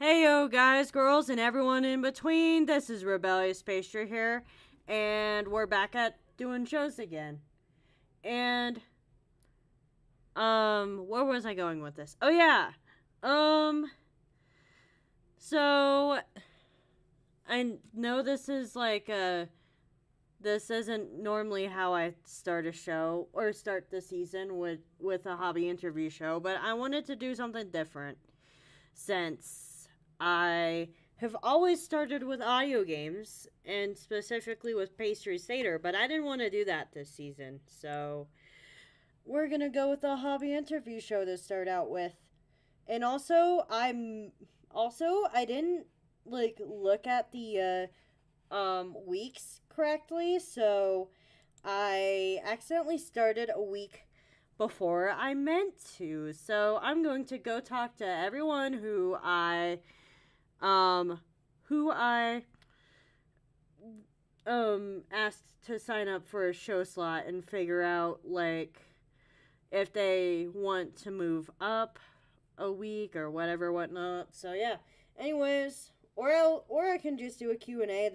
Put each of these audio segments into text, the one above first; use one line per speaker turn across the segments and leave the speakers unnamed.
Hey yo guys, girls, and everyone in between, this is Rebellious Pastry here, and we're back at doing shows again. And, where was I going with this? Oh yeah, um, so, I know this isn't normally how I start a show, or start the season with a hobby interview show, but I wanted to do something different, since I have always started with audio games and specifically with Pastry Seder, but I didn't want to do that this season. So we're going to go with a hobby interview show to start out with. And I didn't look at the weeks correctly, so I accidentally started a week before I meant to. So I'm going to go talk to everyone um who I asked to sign up for a show slot and figure out if they want to move up a week or whatnot. So yeah. Anyways, or I can just do a Q&A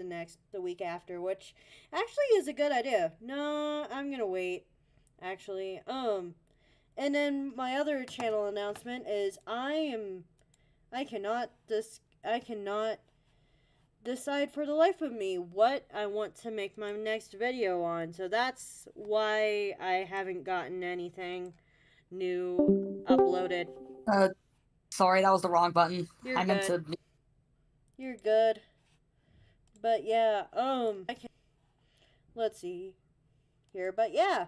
the week after, which actually is a good idea. No, I'm going to wait actually. And then my other channel announcement is I cannot decide for the life of me what I want to make my next video on. So that's why I haven't gotten anything new uploaded.
Uh, Sorry, that was the wrong button.
You're
I meant
good.
to.
You're good. But yeah, let's see here. But yeah,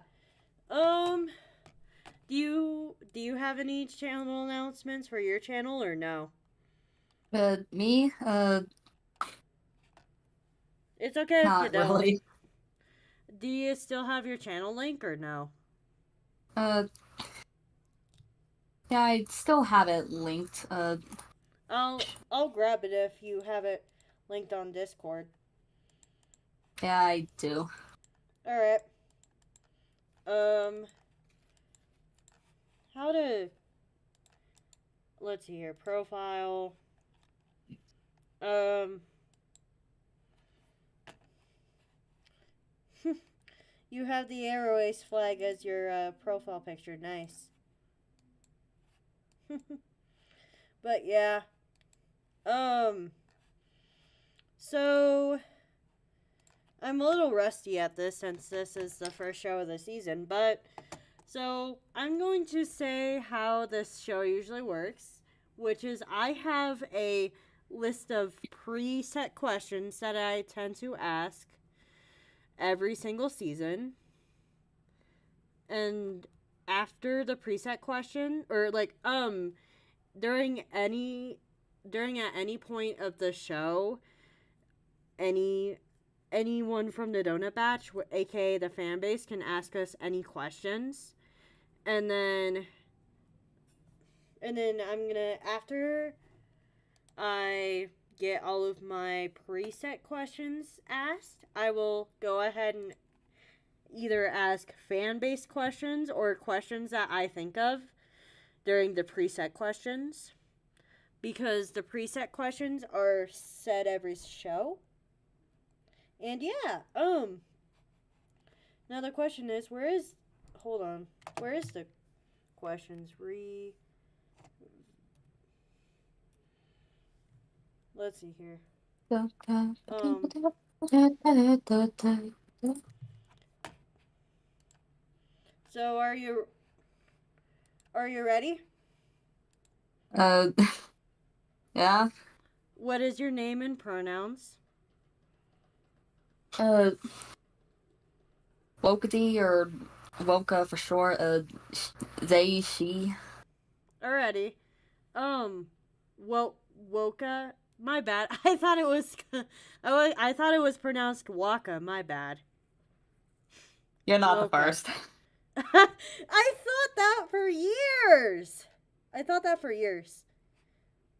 um, do you have any channel announcements for your channel or no?
Me?
It's okay if you
Not
don't.
really.
Do you still have your channel link or no?
Uh, yeah, I still have it linked.
I'll grab it if you have it linked on Discord.
Yeah, I do.
All right. Um, how to let's see here. Profile. Um, you have the Arrow Ace flag as your profile picture. Nice. But yeah. Um, so I'm a little rusty at this since this is the first show of the season, but so I'm going to say how this show usually works, which is I have a list of preset questions that I tend to ask every single season. And after the preset question, or during any during at any point of the show, anyone from the donut batch, aka the fan base, can ask us any questions. And then I'm gonna, after I get all of my preset questions asked, I will go ahead and either ask fan based questions or questions that I think of during the preset questions, because the preset questions are set every show. And yeah, now the question is, hold on, where is the questions? Let's see here. So are you ready?
Uh, yeah.
What is your name and pronouns?
Uh, Wokady or Woka for short. They, she.
Alrighty. Um, Woka. My bad. I thought it was. I thought it was pronounced Waka. My bad.
You're not the
Woka.
first.
I thought that for years. I thought that for years.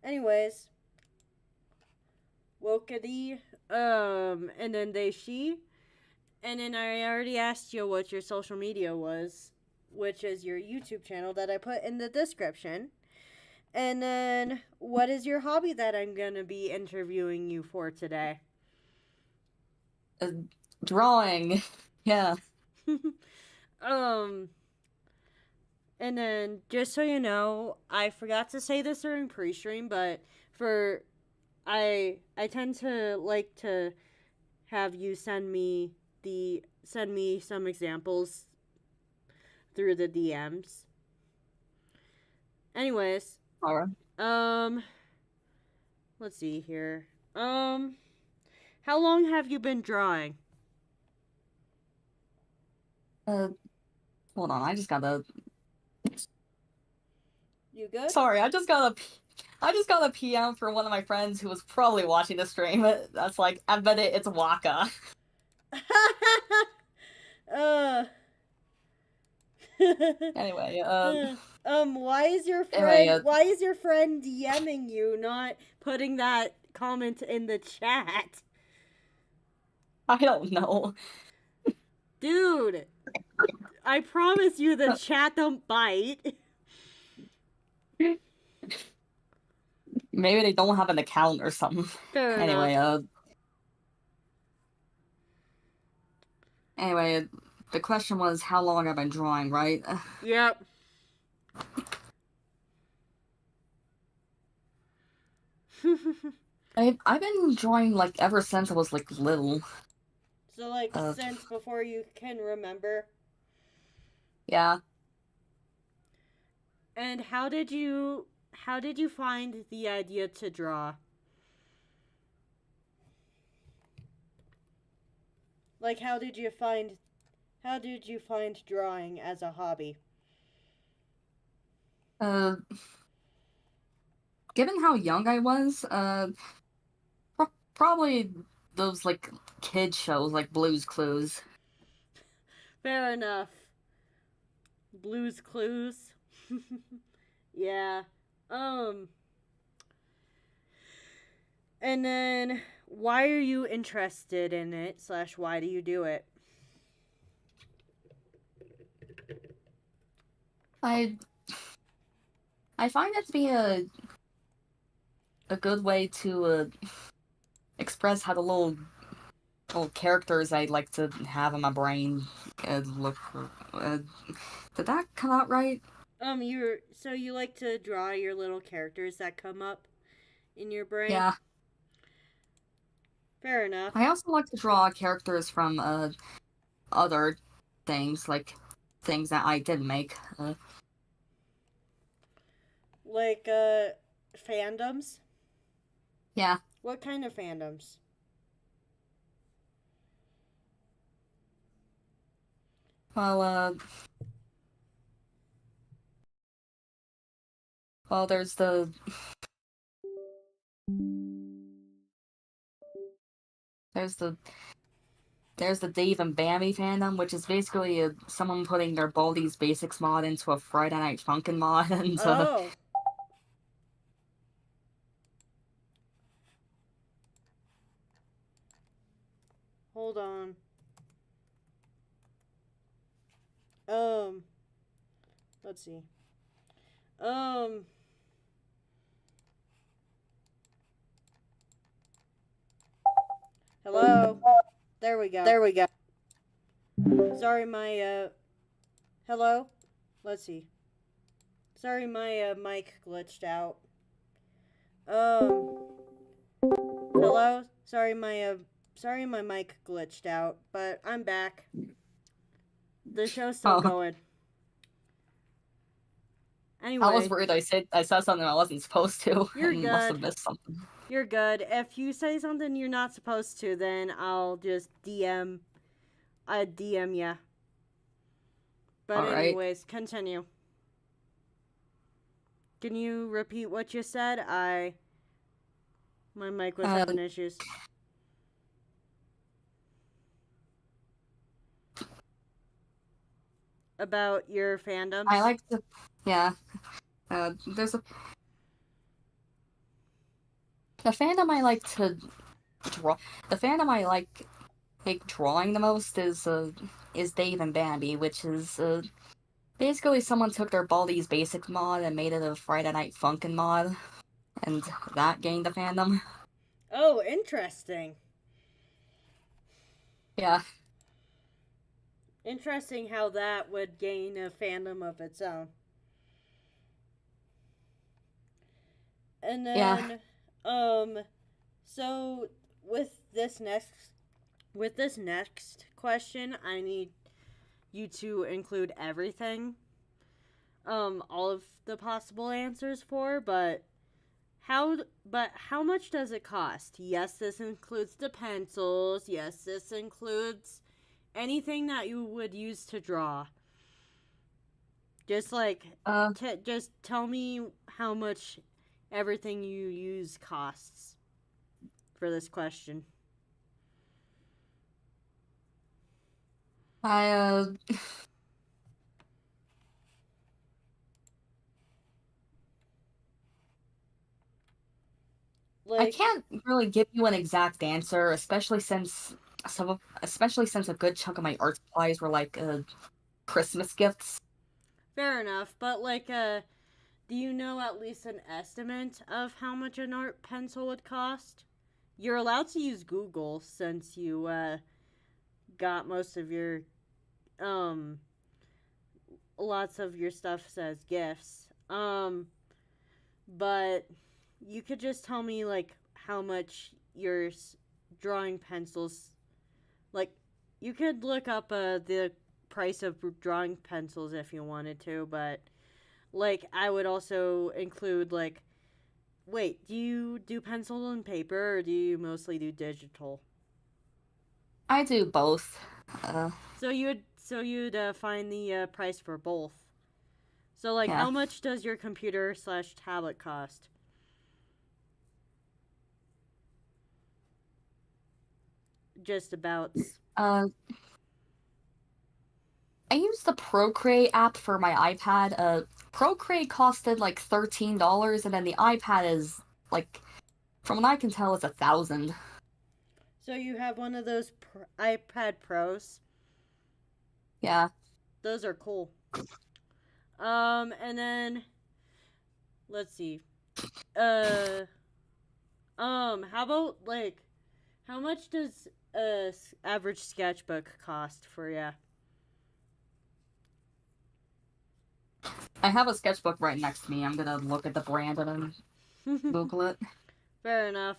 Anyways, Wokadi. And then they, she. And then I already asked you what your social media was, which is your YouTube channel that I put in the description. And then, what is your hobby that I'm gonna be interviewing you for today?
Uh, Drawing. Yeah.
um, and then, just so you know, I forgot to say this during pre-stream, but for I tend to like to have you send me some examples through the DMs. Anyways,
All right.
um, let's see here. How long have you been drawing?
Uh, Hold on.
You good?
Sorry, I just got a PM from one of my friends who was probably watching the stream. That's like, I bet it's Waka.
uh.
Anyway, anyway,
why is your friend DMing you, not putting that comment in the chat?
I don't know.
Dude, I promise you the chat don't bite.
Maybe they don't have an account or something.
Fair
Anyway,
enough.
anyway, the question was how long I've been drawing, right?
Yep.
I've been drawing like ever since I was like little.
So like
Uh,
since before you can remember.
yeah.
And how did you find the idea to draw? Like how did you find drawing as a hobby?
Uh, Given how young I was, probably those like kid shows like Blue's Clues.
Fair enough. Blues Clues. Yeah. Um and then why are you interested in it slash why do you do it?
I I find it to be a good way to express how the little characters I like to have in my brain look. Uh, did that come out right?
You like to draw your little characters that come up in your brain?
Yeah.
Fair enough.
I also like to draw characters from other things, like things that I did make.
Like fandoms?
Yeah.
What kind of fandoms?
Well, there's there's the there's the Dave and Bambi fandom, which is basically someone putting their Baldi's Basics mod into a Friday Night Funkin' mod, and
Oh. Hold on. Um, let's see. Um, hello. There we go.
there we go.
Sorry, my hello. Let's see. Sorry, my mic glitched out. Um, hello. Sorry, my mic glitched out, but I'm back. The show's still going. Anyway,
I was worried I said something I wasn't supposed to.
You're
and
good.
Must have missed something.
You're good. If you say something you're not supposed to, then I'll just DM ya. But
All right.
anyways, continue. Can you repeat what you said? My mic was having issues. About your fandoms?
I like to, yeah. There's a the fandom I like to draw. The fandom I like drawing the most is Dave and Bambi, which is Basically, someone took their Baldi's Basic mod and made it a Friday Night Funkin' mod, and that gained a fandom.
Oh, interesting.
Yeah.
Interesting how that would gain a fandom of its own. And
Yeah.
then, so with this next question, I need you to include everything, all of the possible answers for, how much does it cost? Yes, this includes the pencils. Yes, this includes anything that you would use to draw. Just like,
Uh,
just tell me how much everything you use costs for this question.
I
Like,
can't really give you an exact answer, especially since a good chunk of my art supplies were like Christmas gifts.
fair enough, but like, do you know at least an estimate of how much an art pencil would cost? You're allowed to use Google since you got most of your um lots of your stuff says gifts. But you could just tell me like how much your drawing pencils, like, you could look up the price of drawing pencils if you wanted to, but like I would also include like, wait, do you do pencil and paper or do you mostly do digital?
I do both.
So you'd find the price for both. So like,
Yeah.
how much does your computer slash tablet cost? Just about.
Uh, I use the Procreate app for my iPad. Procreate costed like $13, and then the iPad is like, from what I can tell, it's 1,000.
So you have one of those iPad Pros.
Yeah.
Those are cool. And then let's see. Uh, how about like, how much does a average sketchbook cost for you?
I have a sketchbook right next to me. I'm gonna look at the brand and then Google it.
Fair enough.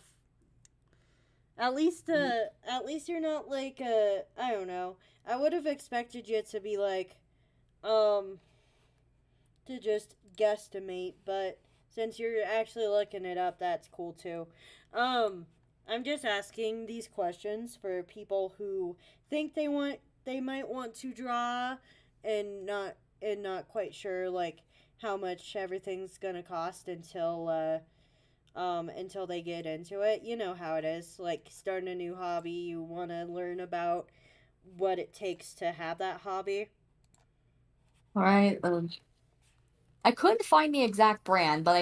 At least you're not like I don't know. I would have expected you to be like, um, to just guesstimate, but since you're actually looking it up, that's cool too. Um, I'm just asking these questions for people who think they might want to draw and not quite sure like how much everything's gonna cost until they get into it. You know how it is. Like starting a new hobby, you want to learn about what it takes to have that hobby.
All right. I couldn't find the exact brand, but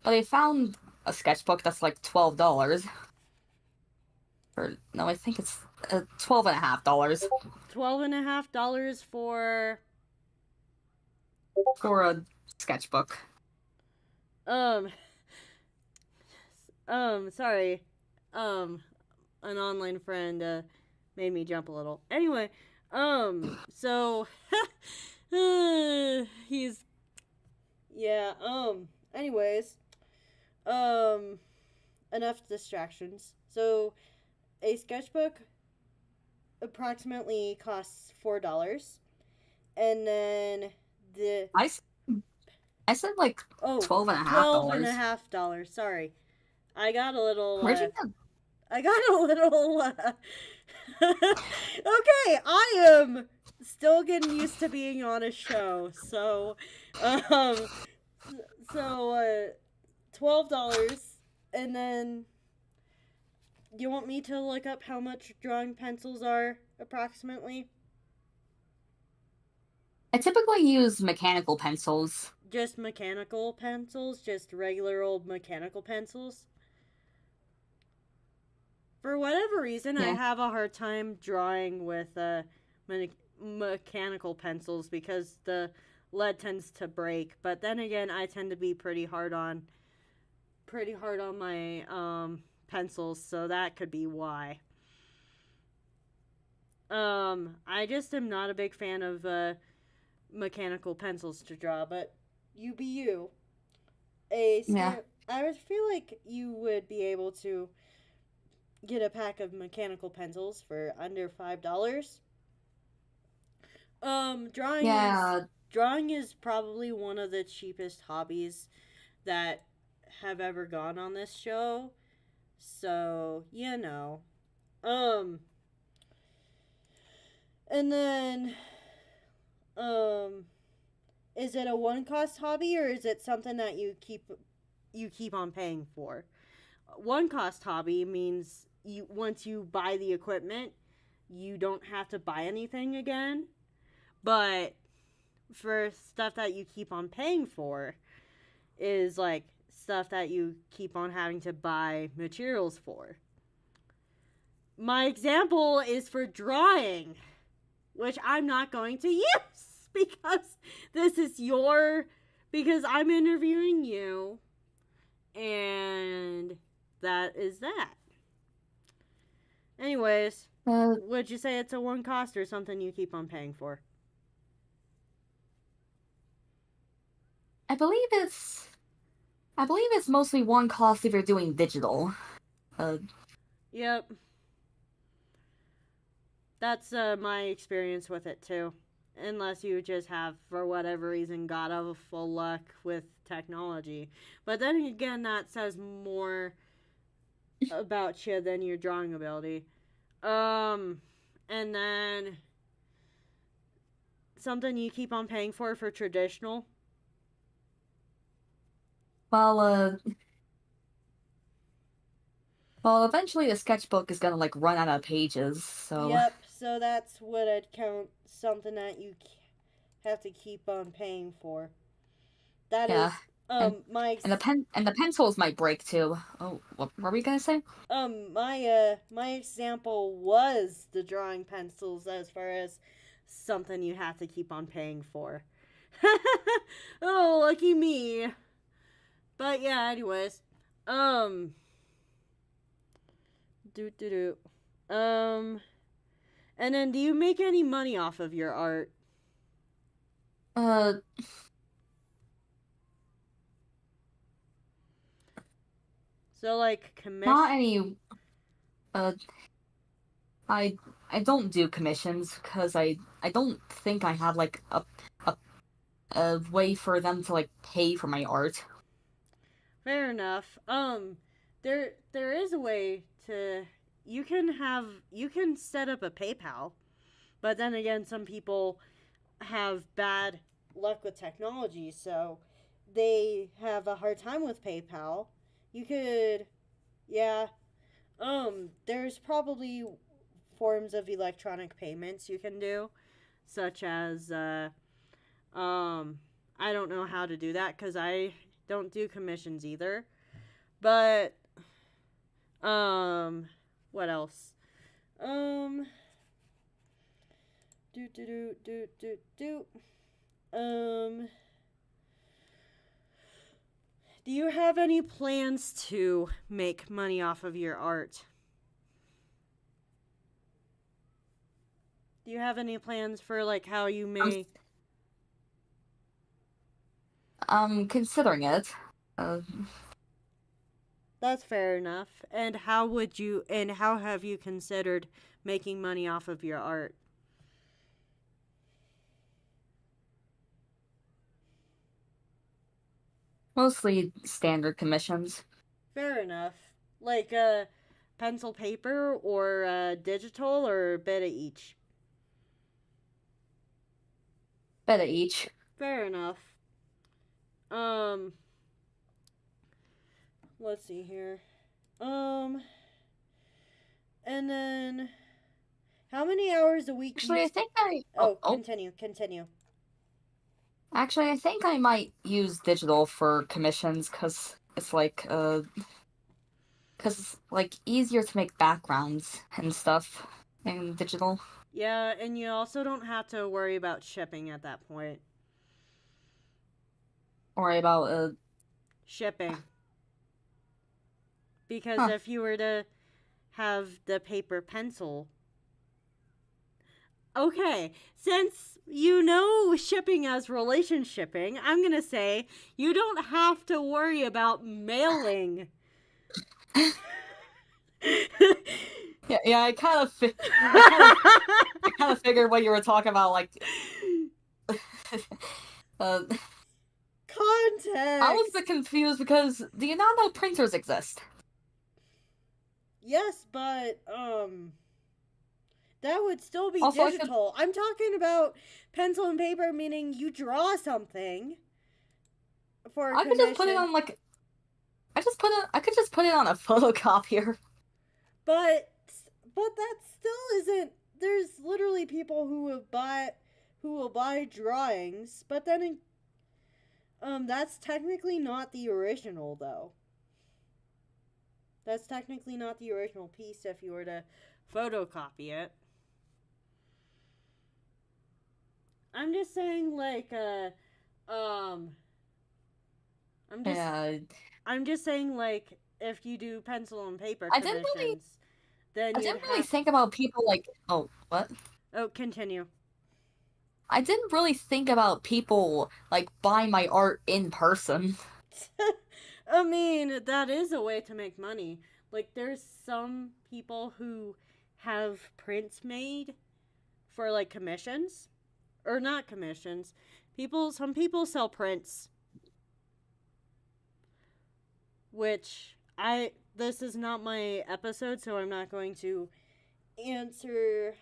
I found a sketchbook that's like $12. Or no, I think it's $12.50
$12.50
for a sketchbook.
um sorry, an online friend made me jump a little. Anyway, so he's yeah. Anyways, um, enough distractions. So a sketchbook approximately costs $4, and then the
I, I said like
oh,
twelve and a half
twelve and
dollars.
a half dollars. Sorry, I got a little.
Where'd you get?
I got a little. Okay, I am still getting used to being on a show, so, um, $12, and then you want me to look up how much drawing pencils are approximately?
I typically use mechanical pencils.
Just mechanical pencils, just regular old mechanical pencils. For whatever reason, I
Yeah.
have a hard time drawing with mechanical pencils because the lead tends to break. But then again, I tend to be pretty hard on my pencils, so that could be why. I just am not a big fan of mechanical pencils to draw, but you be you.
Yeah.
I would feel like you would be able to get a pack of mechanical pencils for under $5. Drawing is
Yeah.
probably one of the cheapest hobbies that have ever gone on this show. So, you know. Um and then um is it a one cost hobby or is it something that you keep on paying for? One cost hobby means you once you buy the equipment, you don't have to buy anything again. But for stuff that you keep on paying for is like stuff that you keep on having to buy materials for. My example is for drawing, which I'm not going to use because this is because I'm interviewing you, and that is that. Anyways, would you say it's a one cost or something you keep on paying for?
I believe it's mostly one cost if you're doing digital.
Yep. That's my experience with it too. Unless you just have, for whatever reason, got full luck with technology. But then again, that says more about you than your drawing ability. And then something you keep on paying for traditional.
Well, well, eventually the sketchbook is gonna like run out of pages, so
Yep, so that's what I'd count something that you have to keep on paying for. That
yeah.
is
And the pencils might break too. Oh, what were we gonna say?
my example was the drawing pencils as far as something you have to keep on paying for. Oh, lucky me. But yeah, anyways. Do do do. And then do you make any money off of your art?
Uh,
So like commission.
not any. Uh, I I don't do commissions because I don't think I have like a a way for them to like pay for my art.
Fair enough. There is a way to you can set up a PayPal, but then again, some people have bad luck with technology, so they have a hard time with PayPal. You could, yeah. There's probably forms of electronic payments you can do, such as I don't know how to do that because I don't do commissions either. But what else? Um, do do do do do do. Um, do you have any plans to make money off of your art? Do you have any plans for like how you may?
I'm considering it.
That's fair enough. And how have you considered making money off of your art?
Mostly standard commissions.
Fair enough. Like pencil paper or digital or a bit of each.
Bit of each.
Fair enough. Um let's see here. And then how many hours a week
Actually, I think I.
Continue.
Actually, I think I might use digital for commissions because it's like easier to make backgrounds and stuff in digital.
Yeah, and you also don't have to worry about shipping at that point.
Worry about
Shipping. Because
huh.
if you were to have the paper pencil, okay, since you know shipping as relation shipping, I'm going to say you don't have to worry about mailing.
Yeah, I kind of figured what you were talking about. Like, uh, I was a bit
Context.
confused because do you not know printers exist?
Yes, but that would still be
Also, I could
digital. I'm talking about pencil and paper, meaning you draw something for a
I could just put it
commission.
on like I could just put it on a photocopier.
But that still isn't. There's literally people who will buy drawings, but then that's technically not the original though. That's technically not the original piece if you were to photocopy it. I'm just saying like um I'm just
Yeah,
I'm just saying like if you do pencil and paper
I didn't really
commissions, then
I
you'd
didn't really
have.
think about people like what?
Oh, continue.
I didn't really think about people like buying my art in person.
I mean, that is a way to make money. Like, there's some people who have prints made for like commissions, or not commissions. Some people sell prints, which this is not my episode, so I'm not going to answer.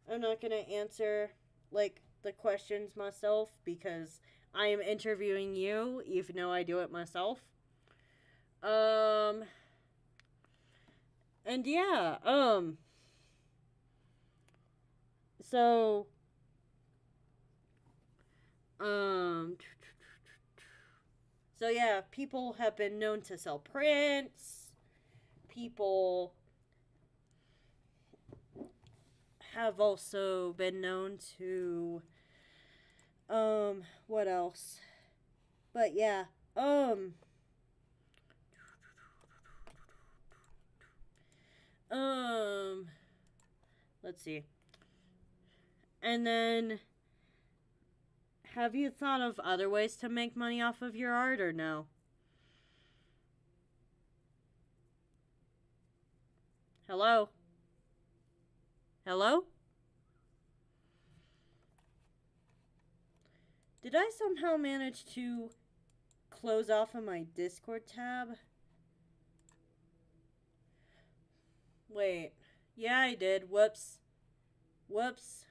I'm not going to answer like the questions myself because I am interviewing you, even though I do it myself. Um, and yeah, so, um, so yeah, people have been known to sell prints. People have also been known to, what else? But yeah, um, um, let's see. And then, have you thought of other ways to make money off of your art or no? Hello? Hello? Did I somehow manage to close off of my Discord tab? Wait. Yeah, I did. Whoops. Whoops.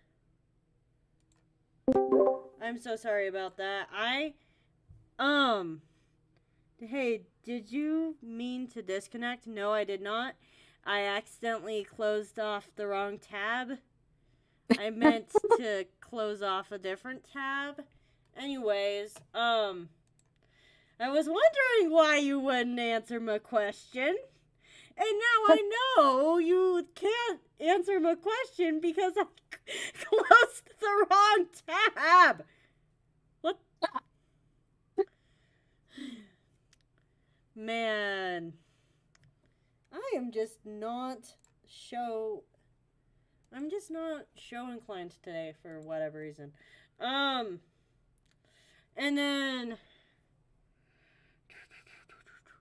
I'm so sorry about that. Um, hey, did you mean to disconnect? No, I did not. I accidentally closed off the wrong tab. I meant to close off a different tab. Anyways, I was wondering why you wouldn't answer my question. And now I know you can't answer my question because I closed the wrong tab. What? Man, I am just not show. I'm just not show inclined today for whatever reason. Um, and then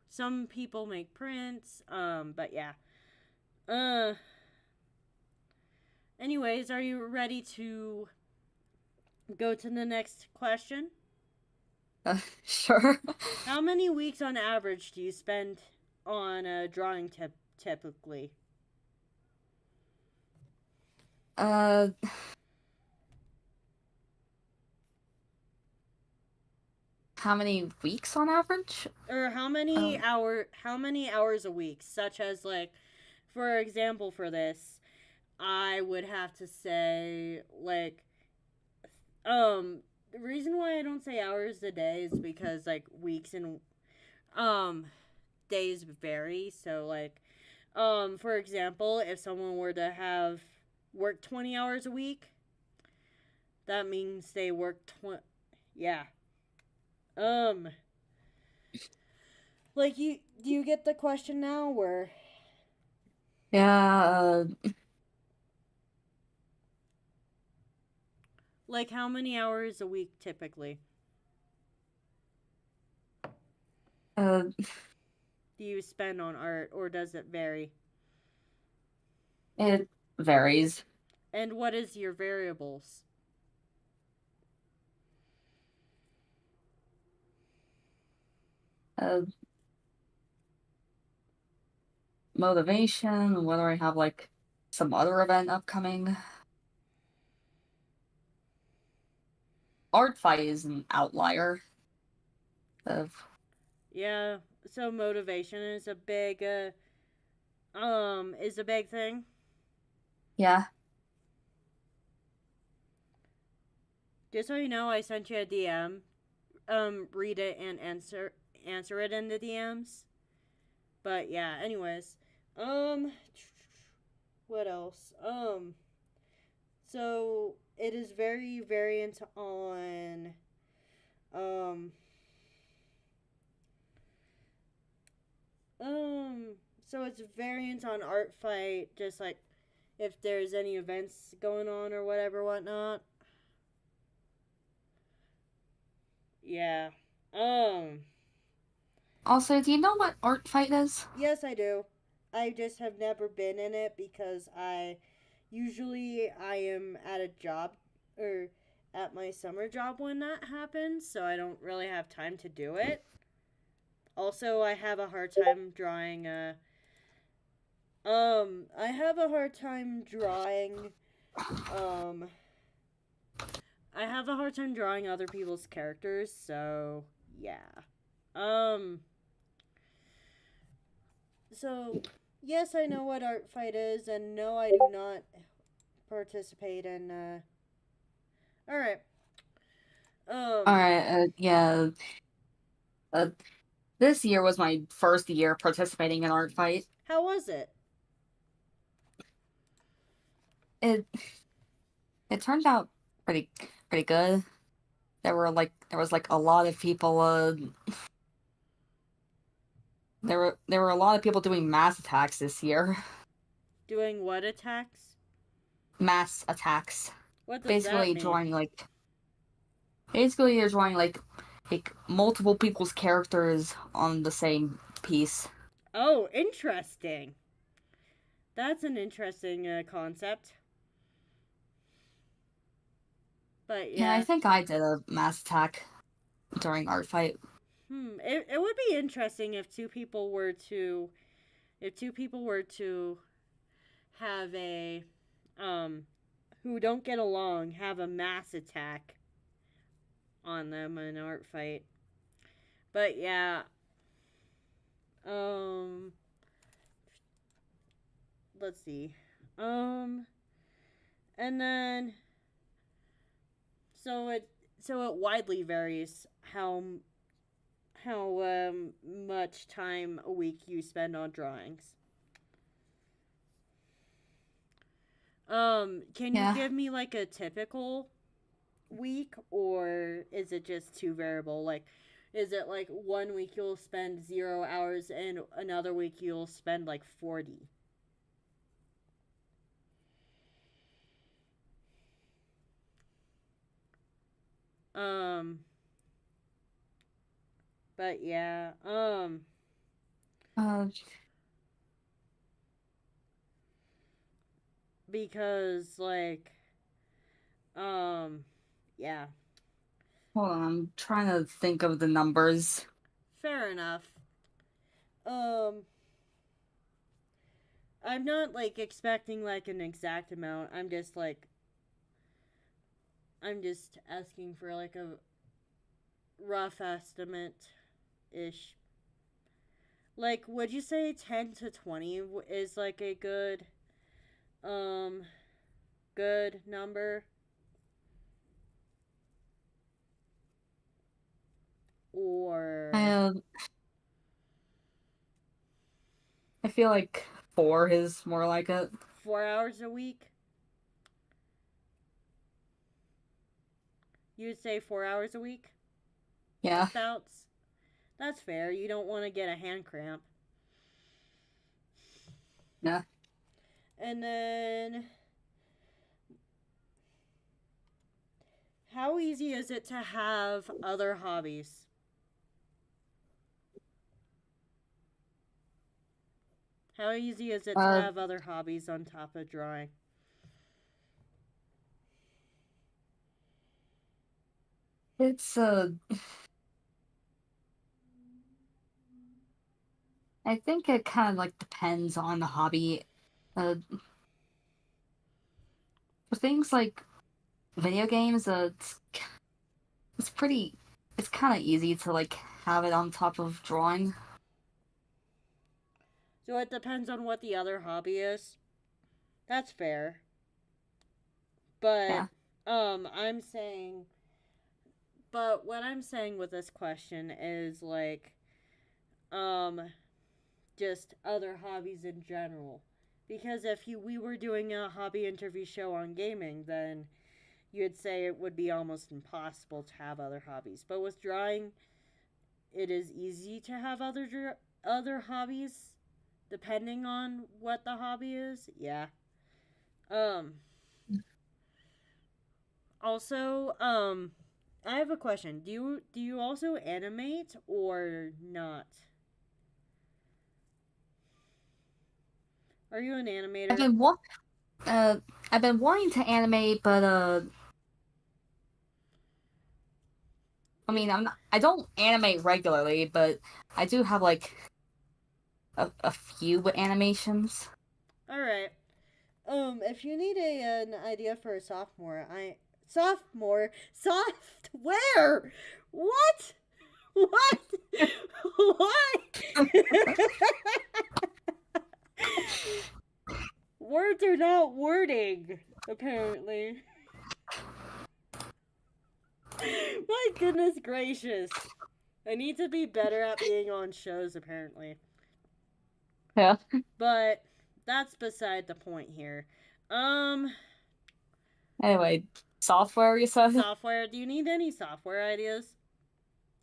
some people make prints. But yeah. Uh, anyways, are you ready to go to the next question?
Sure.
How many weeks on average do you spend on a drawing typically?
Uh, how many weeks on average?
Or
Uh,
how many hours a week? Such as like, for example, for this, I would have to say like, the reason why I don't say hours a day is because like weeks and um days vary. So like, for example, if someone were to have work 20 hours a week, that means they work 20. Yeah. Um, like, do you get the question now? Where,
Yeah,
like, how many hours a week typically
uh,
do you spend on art, or does it vary?
it varies.
And what is your variables?
Uh, Motivation, whether I have like some other event upcoming. Art fight is an outlier of
Yeah, so motivation is a big thing.
yeah.
Just so you know, I sent you a DM. Read it and answer it in the DMs. But yeah, anyways. Um what else? So it is very variant on um um so it's variant on art fight, just like if there's any events going on or whatever whatnot. Yeah. Um
Also, do you know what art fight is?
yes I do. I just have never been in it because I am at a job or at my summer job when that happens, so I don't really have time to do it. Also, I have a hard time drawing I have a hard time drawing um I have a hard time drawing other people's characters, so yeah. Um so yes, I know what art fight is, and no, I do not participate in all right.
All
Um
right, yeah. Uh, this year was my first year participating in art fight.
how was it?
It it turned out pretty good. There was like a lot of people. There were a lot of people doing mass attacks this year.
Doing what attacks?
Mass attacks.
What does that
Basically
mean?
drawing like basically you're drawing like multiple people's characters on the same piece.
Oh, interesting. That's an interesting concept. But
Yeah, I
yeah,
think I did a mass attack during art fight.
it would be interesting if two people were to have a um who don't get along have a mass attack on them in an art fight. But yeah, um let's see. Um and then so it widely varies how much time a week you spend on drawings. Can you
Yeah.
give me like a typical week, or is it just too variable? Like, is it like one week you'll spend 0 hours and another week you'll spend like 40? Um, but yeah,
Uh,
because like, um, yeah,
Hold on, I'm trying to think of the numbers.
fair enough. Um, I'm not like expecting like an exact amount. I'm just asking for like a rough estimate ish. Like, would you say 10 to 20 is like a um, good number? Or
I I feel like 4 is more like it.
4 hours a week? You'd say 4 hours a week
Yeah.
of bouts? That's fair. You don't want to get a hand cramp.
Yeah.
And then, how easy is it to have other hobbies? How easy is it to
Uh,
have other hobbies on top of drawing?
it's I think it kind of like depends on the hobby. For things like video games, it's pretty, it's kind of easy to like have it on top of drawing.
So it depends on what the other hobby is. That's fair. But
Yeah.
I'm saying but what I'm saying with this question is like um just other hobbies in general. Because if we were doing a hobby interview show on gaming, then you'd say it would be almost impossible to have other hobbies. But with drawing, it is easy to have other hobbies depending on what the hobby is. Yeah. Um Also, I have a question. Do you also animate or not? Are you an
I've
animator?
been wa- uh I've been wanting to animate, but I
You
mean I don't animate regularly, but I do have like a few animations.
all right? If you need an idea for a sophomore software, what? What? What? Words are not wording, apparently. My goodness gracious. I need to be better at being on shows, apparently.
Yeah.
But that's beside the point here. Um,
Anyway, software you said?
Software. Do you need any software ideas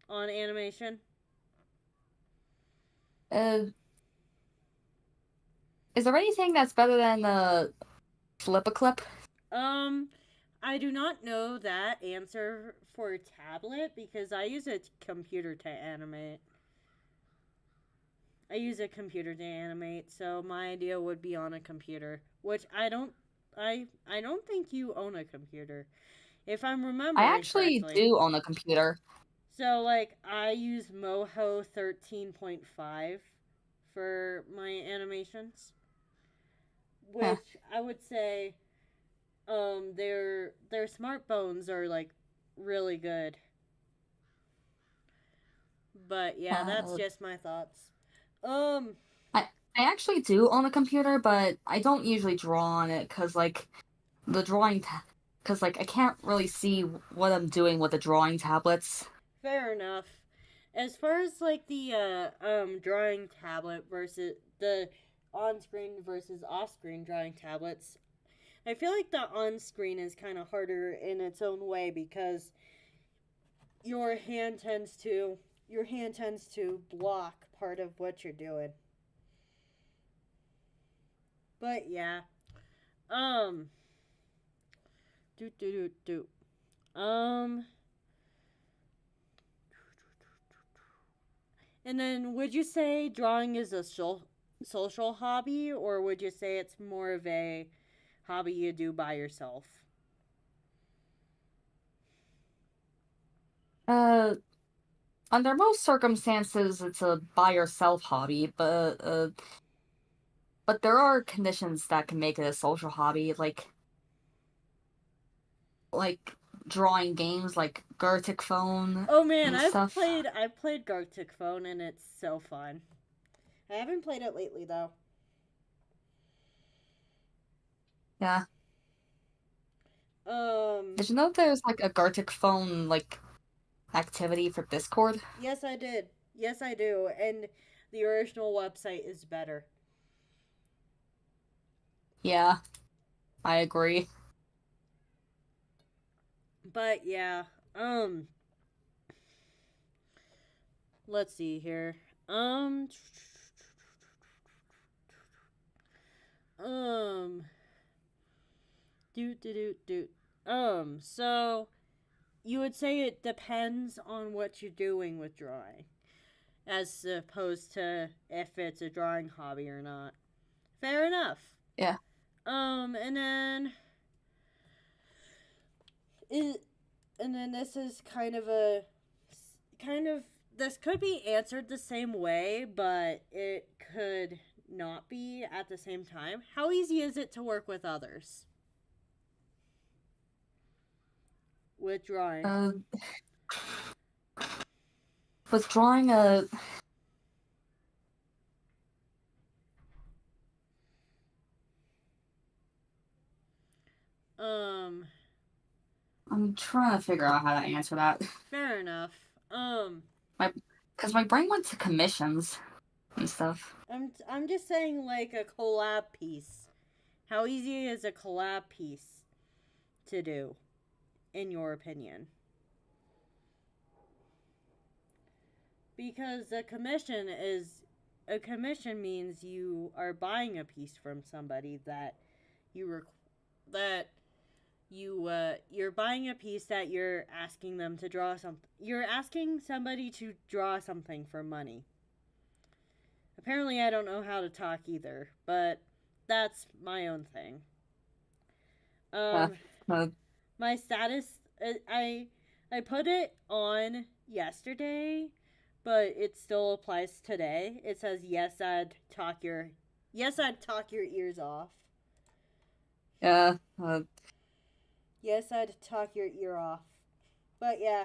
on animation?
Uh, is there anything that's better than Flip a Clip?
Um, I do not know that answer for tablet because I use a computer to animate. I use a computer to animate, so my idea would be on a computer, which I don't think you own a computer, if I'm
I
remembering
actually
correctly.
do own a computer.
So like I use Moho 13.5 for my animations,
Yeah.
which I would say their smart bones are like really good. But yeah, that's
Uh,
just my thoughts. Um
I I actually do own a computer, but I don't usually draw on it because like the because like I can't really see what I'm doing with the drawing tablets.
Fair enough. As far as like the drawing tablet versus the on-screen versus off-screen drawing tablets, I feel like the on-screen is kind of harder in its own way because your hand tends to block part of what you're doing. But yeah. Um do do do do. And then would you say drawing is a social hobby or would you say it's more of a hobby you do by yourself?
Uh, Under most circumstances, it's a by yourself hobby, but there are conditions that can make it a social hobby, like drawing games like Gartic Phone
Oh man,
and
I've
stuff.
played I've played Gartic Phone and it's so fun. I haven't played it lately though.
Yeah.
Um
Did you know there's like a Gartic Phone like activity for Discord?
yes I did. Yes I do. And the original website is better.
Yeah, I agree.
But yeah. Um, let's see here. Um, um, do. So you would say it depends on what you're doing with drawing, as opposed to if it's a drawing hobby or not. Fair enough.
Yeah.
And then it, and then this is kind of this could be answered the same way, but it could not be at the same time. How easy is it to work with others with drawing?
Was drawing a I'm trying to figure out how to answer that.
Fair enough.
Because my brain went to commissions and stuff.
I'm just saying, like, a collab piece. How easy is a collab piece to do, in your opinion? Because a commission means you are buying a piece from somebody that you're buying a piece that you're asking them to draw something. You're asking somebody to draw something for money. Apparently, I don't know how to talk either, but that's my own thing. My status, I put it on yesterday, but it still applies today. It says yes, I'd talk your ears off.
Yeah.
Yes, I'd talk your ear off. But yeah,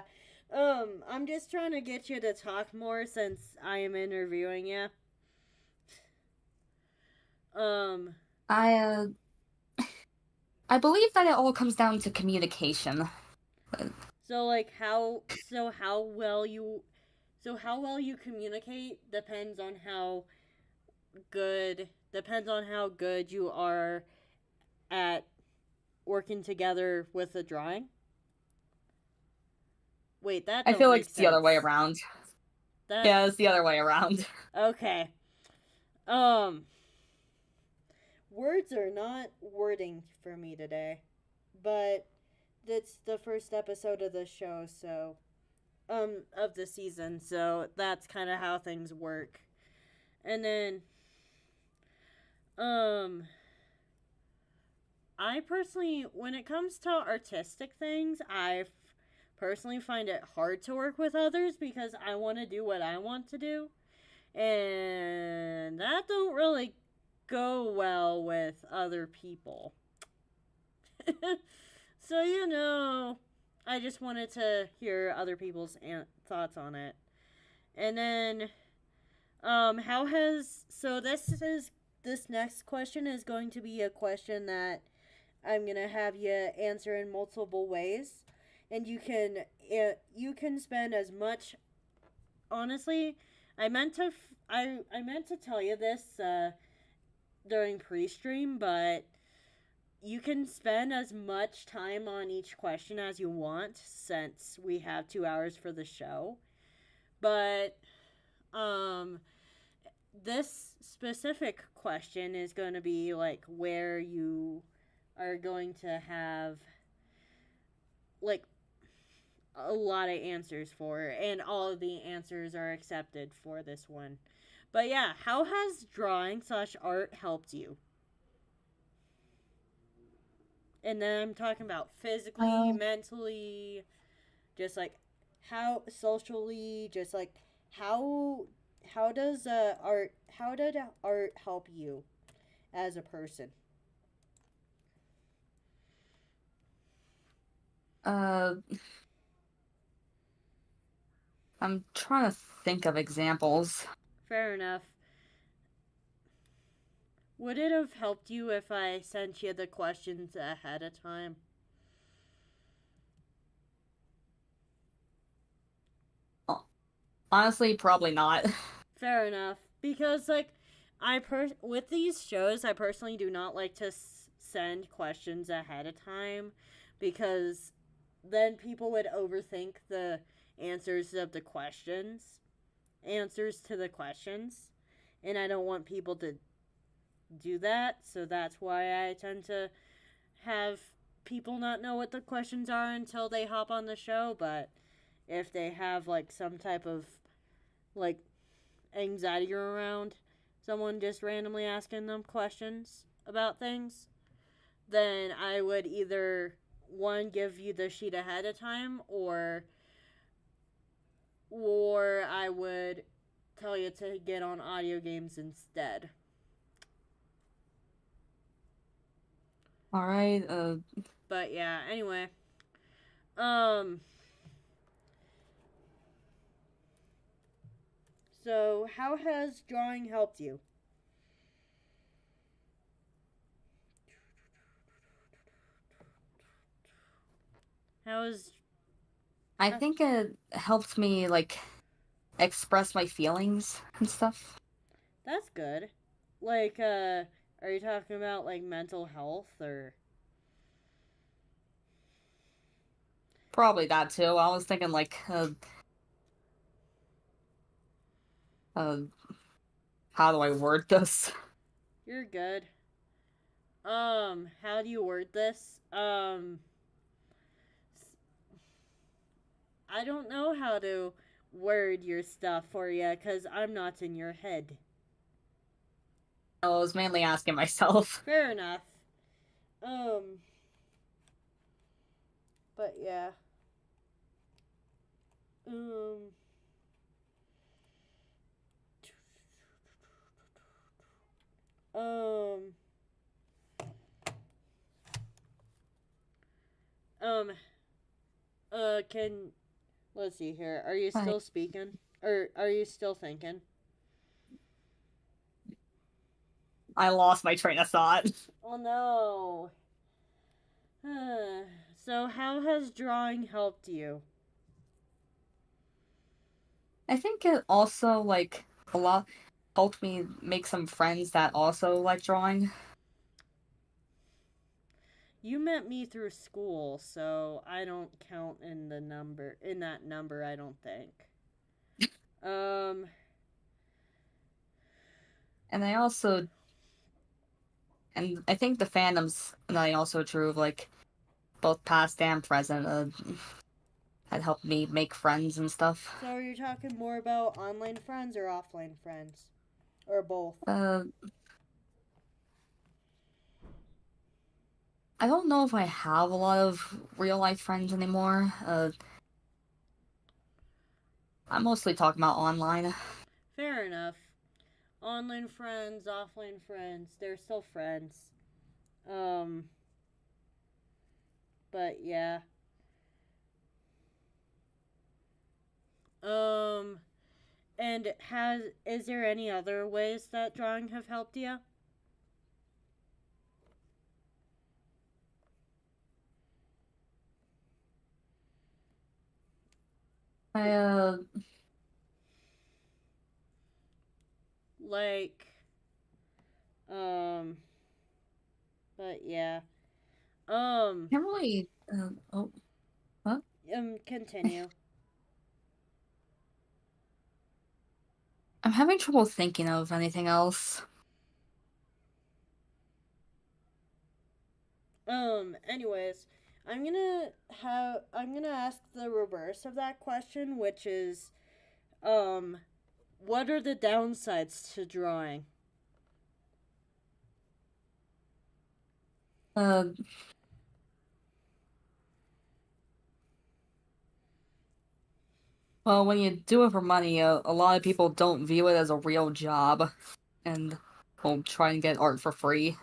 I'm just trying to get you to talk more since I am interviewing you.
I believe that it all comes down to communication.
So how well you communicate depends on how good you are at working together with the drawing. Wait, that
I
don't
feel
make
like it's
sense.
the other way around. Yeah, it's the other way around.
Okay. Words are not wording for me today, but it's the first episode of the show, so of the season, so that's kind of how things work. And then I personally, when it comes to artistic things, I personally find it hard to work with others because I want to do what I want to do, and that don't really go well with other people. So, I just wanted to hear other people's thoughts on it. And then, this next question is going to be a question that I'm gonna have you answer in multiple ways, and you can spend as much. Honestly, I meant to tell you this during pre-stream, but you can spend as much time on each question as you want since we have 2 hours for the show. But this specific question is going to be like where you are going to have like a lot of answers for, and all of the answers are accepted for this one. But yeah, how has drawing/art helped you? And then I'm talking about physically, mentally, just like how socially, just like how did art help you as a person?
I'm trying to think of examples.
Fair enough. Would it have helped you if I sent you the questions ahead of time?
Honestly, probably not.
Fair enough. Because, with these shows, I personally do not like to send questions ahead of time because then people would overthink the answers of the questions, answers to the questions, and I don't want people to do that. So that's why I tend to have people not know what the questions are until they hop on the show. But if they have like some type of like anxiety around someone just randomly asking them questions about things, then I would either one give you the sheet ahead of time, or I would tell you to get on audio games instead.
All right.
But yeah, anyway. Um so how has drawing helped you? How is
I think it helped me like express my feelings and stuff.
that's good. Like are you talking about like mental health or
Probably that too. I was thinking like uh how do I word this?
you're good. How do you word this? I don't know how to word your stuff for you because I'm not in your head.
I was mainly asking myself.
Fair enough. Um, but yeah. Um, um, um, can, let's see here. Are you
Right.
still speaking? Or are you still thinking?
I lost my train of thought.
Oh no. So, how has drawing helped you?
I think it also like a lot helped me make some friends that also like drawing.
You met me through school, so I don't count in the number in that number, I don't think. Um
And I think the fandoms that I also drew like both past and present had helped me make friends and stuff.
so are you talking more about online friends or offline friends? Or both?
Uh, I don't know if I have a lot of real life friends anymore. I'm mostly talking about online.
Fair enough. Online friends, offline friends, they're still friends. Um but yeah. Um and has is there any other ways that drawing have helped you?
I
Like um but yeah. Um
can't really. Oh, what?
continue.
I'm having trouble thinking of anything else.
Anyways, I'm gonna ask the reverse of that question, which is um what are the downsides to drawing?
Uh, well, when you do it for money, a lot of people don't view it as a real job, and will try and get art for free.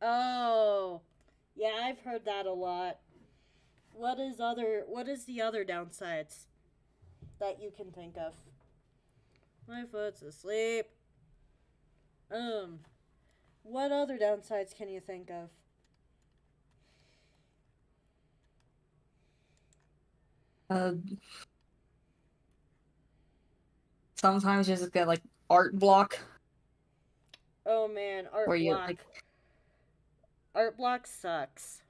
Oh, yeah, I've heard that a lot. What is the other downsides that you can think of? My foot's asleep. Um, what other downsides can you think of?
Uh, Sometimes you just get like art block,
Oh man,
where you like
art block sucks.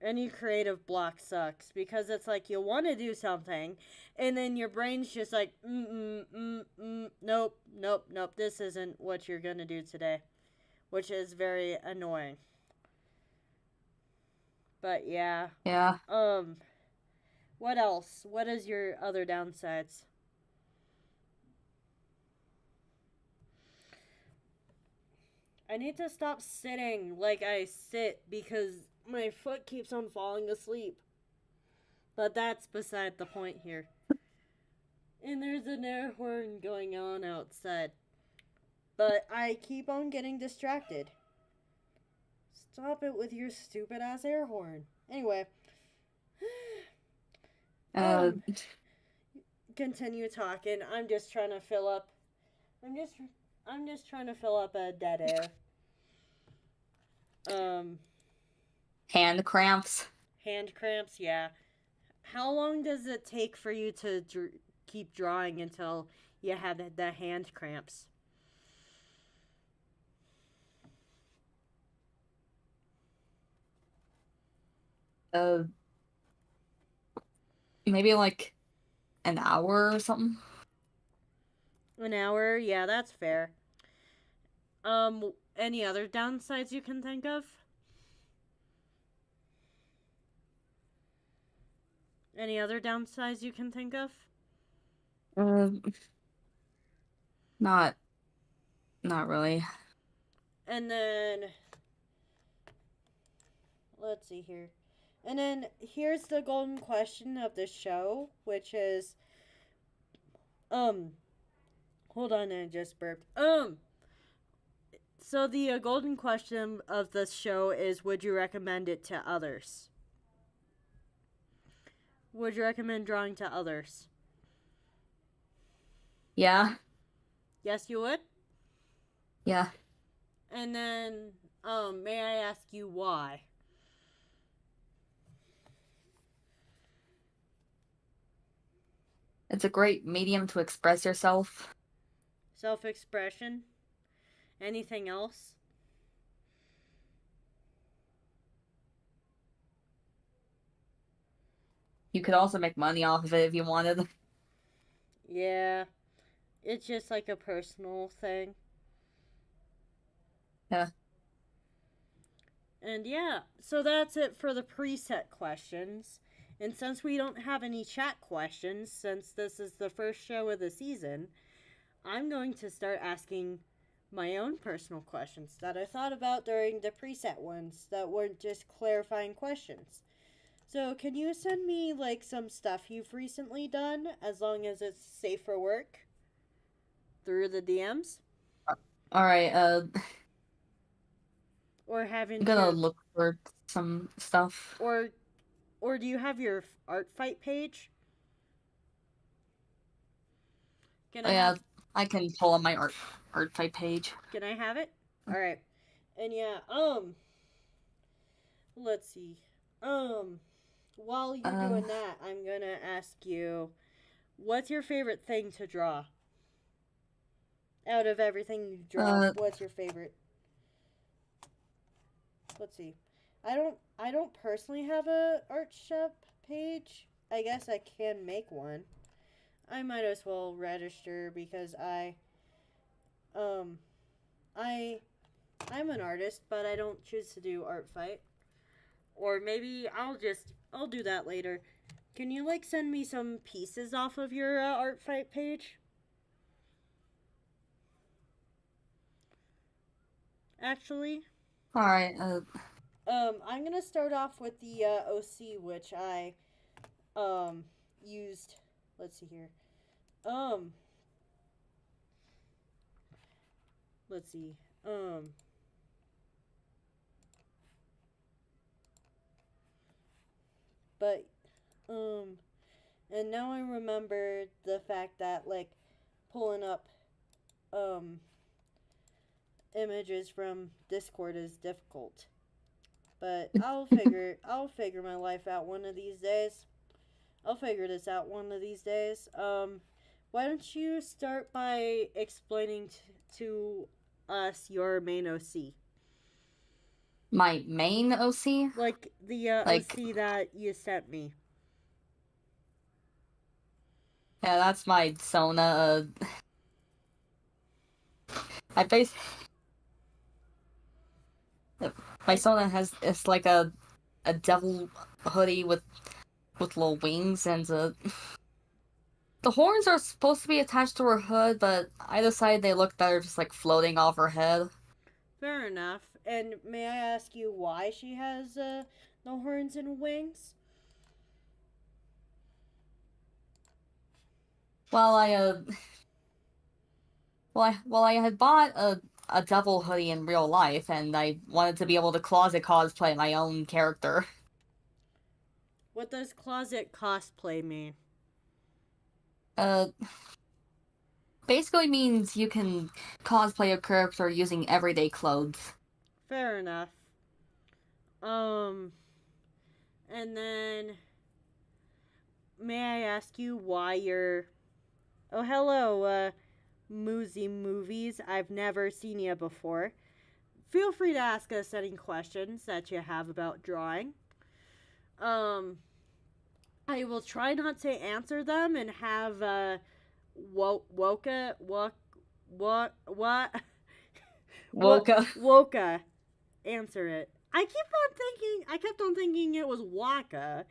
Any creative block sucks because it's like you want to do something and then your brain's just like, nope, nope, nope, this isn't what you're going to do today, which is very annoying. But yeah.
Yeah.
What else? What is your other downsides? I need to stop sitting like I sit because my foot keeps on falling asleep. But that's beside the point here. And there's an air horn going on outside. But I keep on getting distracted. Stop it with your stupid ass air horn. Anyway.
Uh,
Continue talking. I'm just trying to fill up. I'm just trying to fill up a dead air.
Hand cramps.
Hand cramps, yeah. How long does it take for you to keep drawing until you have the hand cramps?
Maybe like an hour or something.
An hour? Yeah, that's fair. Any other downsides you can think of? Any other downsides you can think of?
Not really.
And then let's see here. And then here's the golden question of the show, which is hold on, I just burped. So the golden question of the show is, would you recommend it to others? Would you recommend drawing to others?
Yeah.
Yes, you would?
Yeah.
And then, may I ask you why?
It's a great medium to express yourself.
Self-expression? Anything else?
You could also make money off of it if you wanted.
Yeah. It's just like a personal thing.
Yeah.
And yeah, so that's it for the preset questions. And since we don't have any chat questions, since this is the first show of the season, I'm going to start asking my own personal questions that I thought about during the preset ones that weren't just clarifying questions. So, can you send me like some stuff you've recently done, as long as it's safe for work, through the DMs?
All right.
Or haven't
I'm gonna
you?
look for some stuff.
Or do you have your art fight page? Can I
Yeah, I can pull on my art fight page.
Can I have it? All right. And yeah, let's see. While you're doing that, I'm going to ask you, what's your favorite thing to draw? Out of everything you draw, what's your favorite? Let's see. I don't personally have a art shop page. I guess I can make one. I might as well register because I'm an artist, but I don't choose to do art fight. Or maybe I'll do that later. Can you like send me some pieces off of your art fight page? Actually,
all right.
I'm gonna start off with the OC, which I used. Let's see here. Let's see. But and now I remember the fact that like pulling up images from Discord is difficult. But I'll figure my life out one of these days. I'll figure this out one of these days. Why don't you start by explaining to us your main OC?
My main OC?
Like the
Like,
OC that you sent me.
yeah, that's my Sona. I base my
I
Sona has it's like a devil hoodie with little wings, and the horns are supposed to be attached to her hood, but I decided they look better just like floating off her head.
Fair enough. And may I ask you why she has the horns and wings?
Well, I had bought a devil hoodie in real life, and I wanted to be able to closet cosplay my own character.
What does closet cosplay mean?
Uh, Basically means you can cosplay a character using everyday clothes.
Fair enough. Um, and then may I ask you why you're. Oh, hello, Moozy Movies. I've never seen you before. Feel free to ask us any questions that you have about drawing. Um, I will try not to answer them and have Woka what
Woka.
Woka answer it. I kept on thinking it was Waka,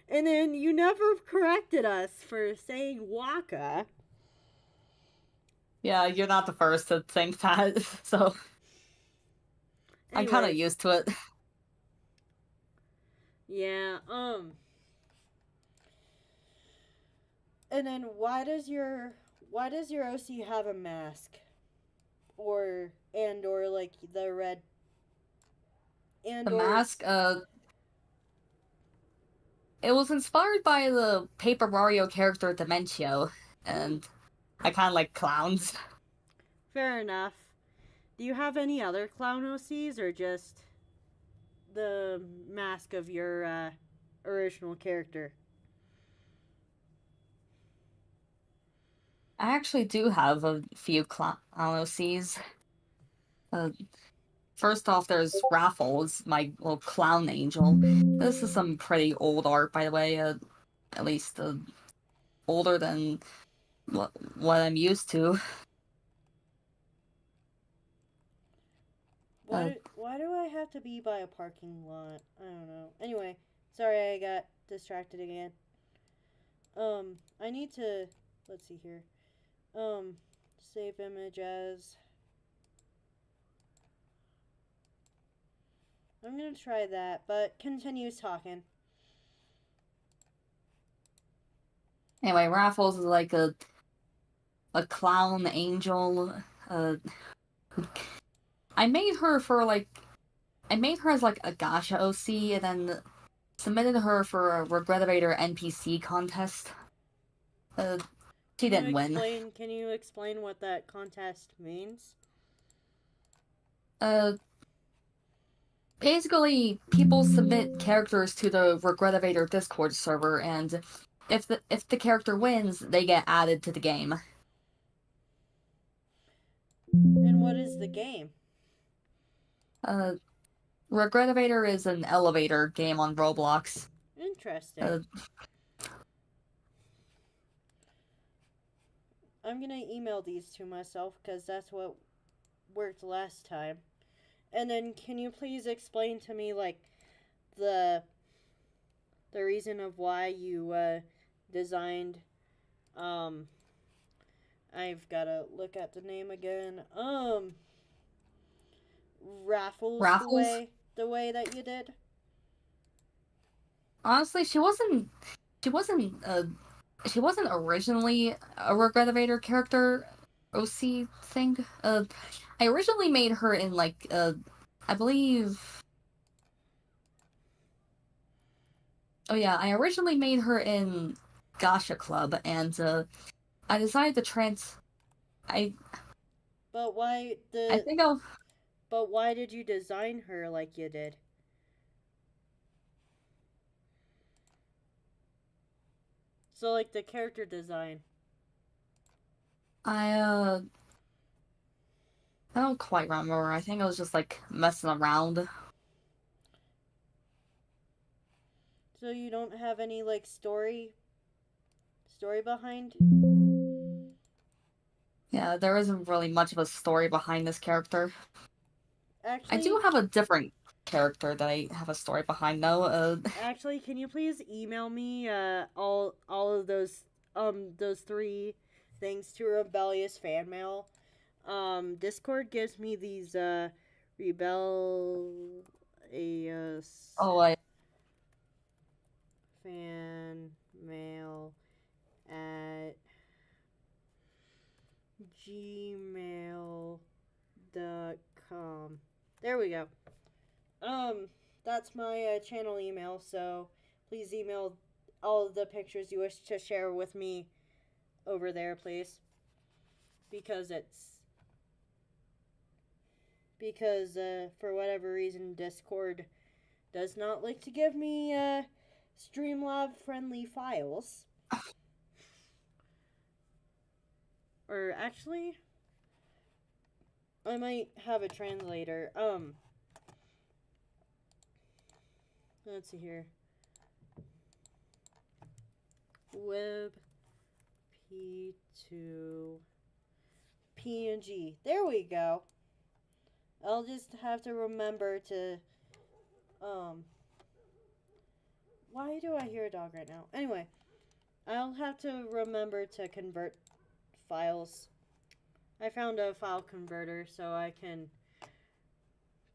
and then you never corrected us for saying Waka.
Yeah, you're not the first to think that, so I'm kind of
Anyways,
used to it.
yeah. And then why does your OC have a mask or like the red and
The
or
mask, it was inspired by the Paper Mario character Dementio, and I kind of like clowns.
fair enough. Do you have any other clown OCs or just the mask of your original character?
I actually do have a few clown OCs. Uh, First off, there's Raffles, my little clown angel. This is some pretty old art, by the way, at least older than what I'm used to. Uh,
Why do I have to be by a parking lot? I don't know. Anyway, sorry I got distracted again. I need to let's see here. Um, save image as I'm gonna try that, but continue talking.
anyway, Raffles is like a clown angel. Uh, I made her for like I made her as like a gacha OC, and then submitted her for a Regrettavator NPC contest. Uh, she didn't win.
Can you explain what that contest means?
Uh, Basically, people submit characters to the Regrettavator Discord server, and if the character wins, they get added to the game.
And what is the game?
Uh, Regrettavator is an elevator game on Roblox.
Interesting.
Uh,
I'm gonna email these to myself because that's what worked last time. And then can you please explain to me like the the reason of why you designed um I've gotta look at the name again. Raffles
Raffles?
the way that you did?
Honestly, she wasn't she wasn't originally a Regrettavator character OC thing. I originally made her in like I believe. Oh yeah, I originally made her in Gacha Club, and I decided to trans. I
But why
I
the
think I'll.
but why did you design her like you did? So like the character design.
I I don't quite remember. I think I was just like messing around.
So you don't have any like story behind?
Yeah, there isn't really much of a story behind this character. I do
Actually,
have a different character that I have a story behind, though.
actually, can you please email me all of those three things to rebellious fan mail? Discord gives me these rebellious
Oh, I
fan mail at gmail.com. There we go. That's my channel email, so please email all of the pictures you wish to share with me over there, please. Because for whatever reason Discord does not like to give me Streamlab friendly files. Or actually, I might have a translator. Let's see here. Web P2 PNG. There we go. I'll just have to remember to why do I hear a dog right now? Anyway, I'll have to remember to convert files. I found a file converter so I can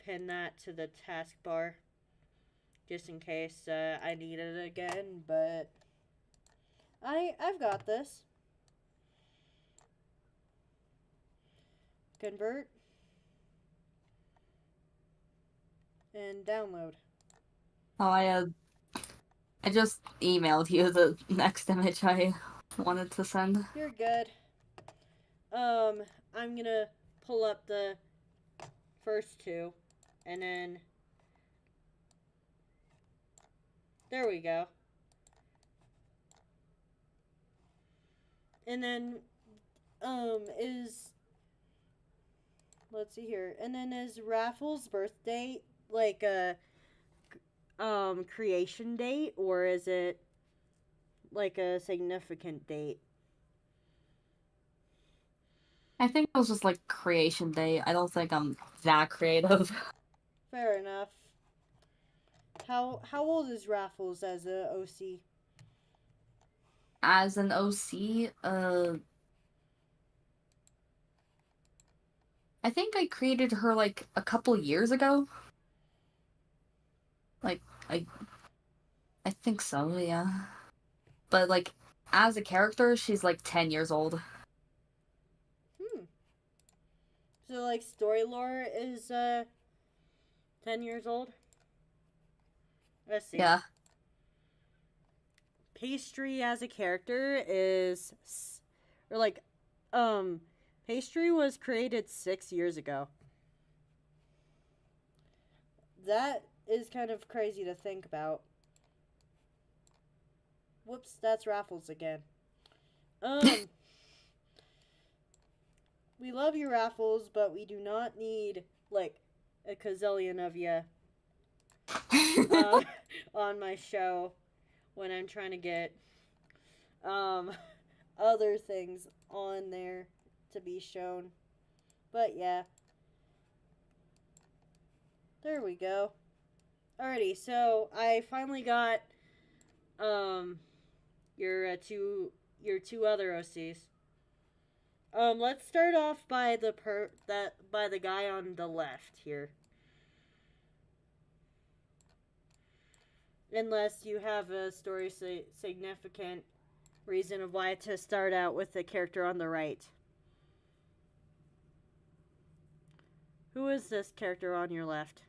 pin that to the taskbar just in case I need it again, but I've got this. Convert and download.
oh, I just emailed you the next image I wanted to send.
You're good. I'm gonna pull up the first two, and then there we go. And then, let's see here. And then is Raffles' birthday like a creation date, or is it like a significant date?
I think it was just like creation day. I don't think I'm that creative.
Fair enough. How old is Raffles as a OC?
As an OC, I think I created her like a couple years ago. Like I think so, yeah. But like as a character, she's like 10 years old.
So like story lore is 10 years old? Let's see.
Yeah.
Pastry as a character is or like Pastry was created 6 years ago. That is kind of crazy to think about. Whoops, that's Raffles again. We love you, Raffles, but we do not need like a gazillion of you on my show when I'm trying to get other things on there to be shown. But yeah. There we go. Alrighty, so I finally got your two other OCs. Let's start off by the guy on the left here. Unless you have a story significant reason of why to start out with the character on the right. Who is this character on your left?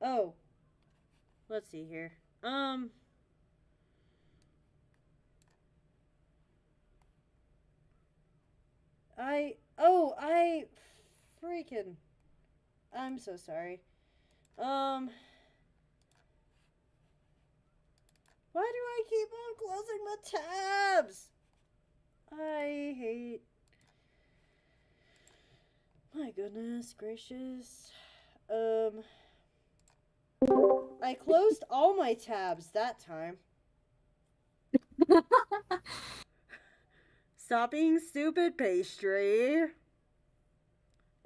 Oh. Let's see here. I freaking I'm so sorry. Why do I keep on closing the tabs? I hate. My goodness. Goodness gracious. I closed all my tabs that time. Stop being stupid, Pastry.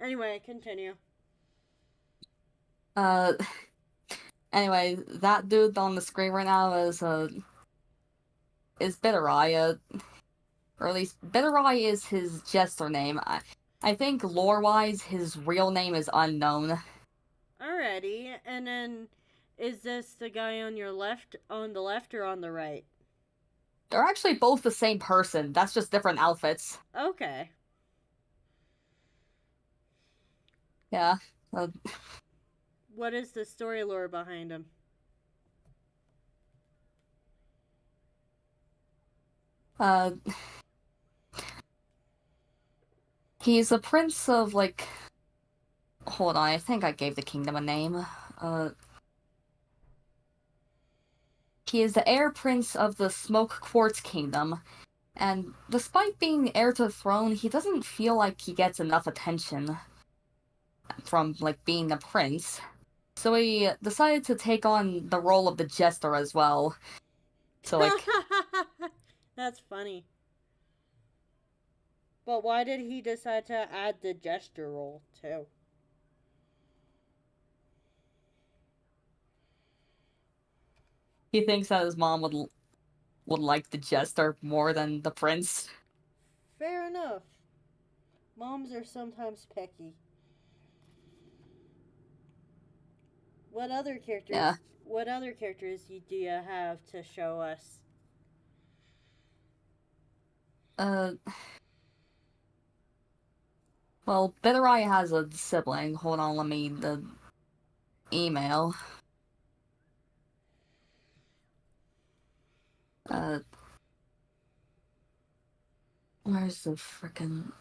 Anyway, continue.
Anyway, that dude on the screen right now is Bittereye, or at least Bittereye is his jester name. I think lore-wise, his real name is unknown.
Alrighty, and then is this the guy on your left, on the left, or on the right?
They're actually both the same person. That's just different outfits.
Okay.
Yeah.
What is the story lore behind him?
He's a prince of, like... Hold on, I think I gave the kingdom a name. He is the heir prince of the Smoke Quartz Kingdom, and despite being heir to the throne, he doesn't feel like he gets enough attention from, like, being a prince. So he decided to take on the role of the jester as well. So, like...
That's funny. But why did he decide to add the jester role, too?
He thinks that his mom would like the jester more than the prince.
Fair enough. Moms are sometimes picky. What other characters?
Yeah.
What other characters do you have to show us?
Well, Bittereye has a sibling. Hold on, let me the email. Where's the frickin'...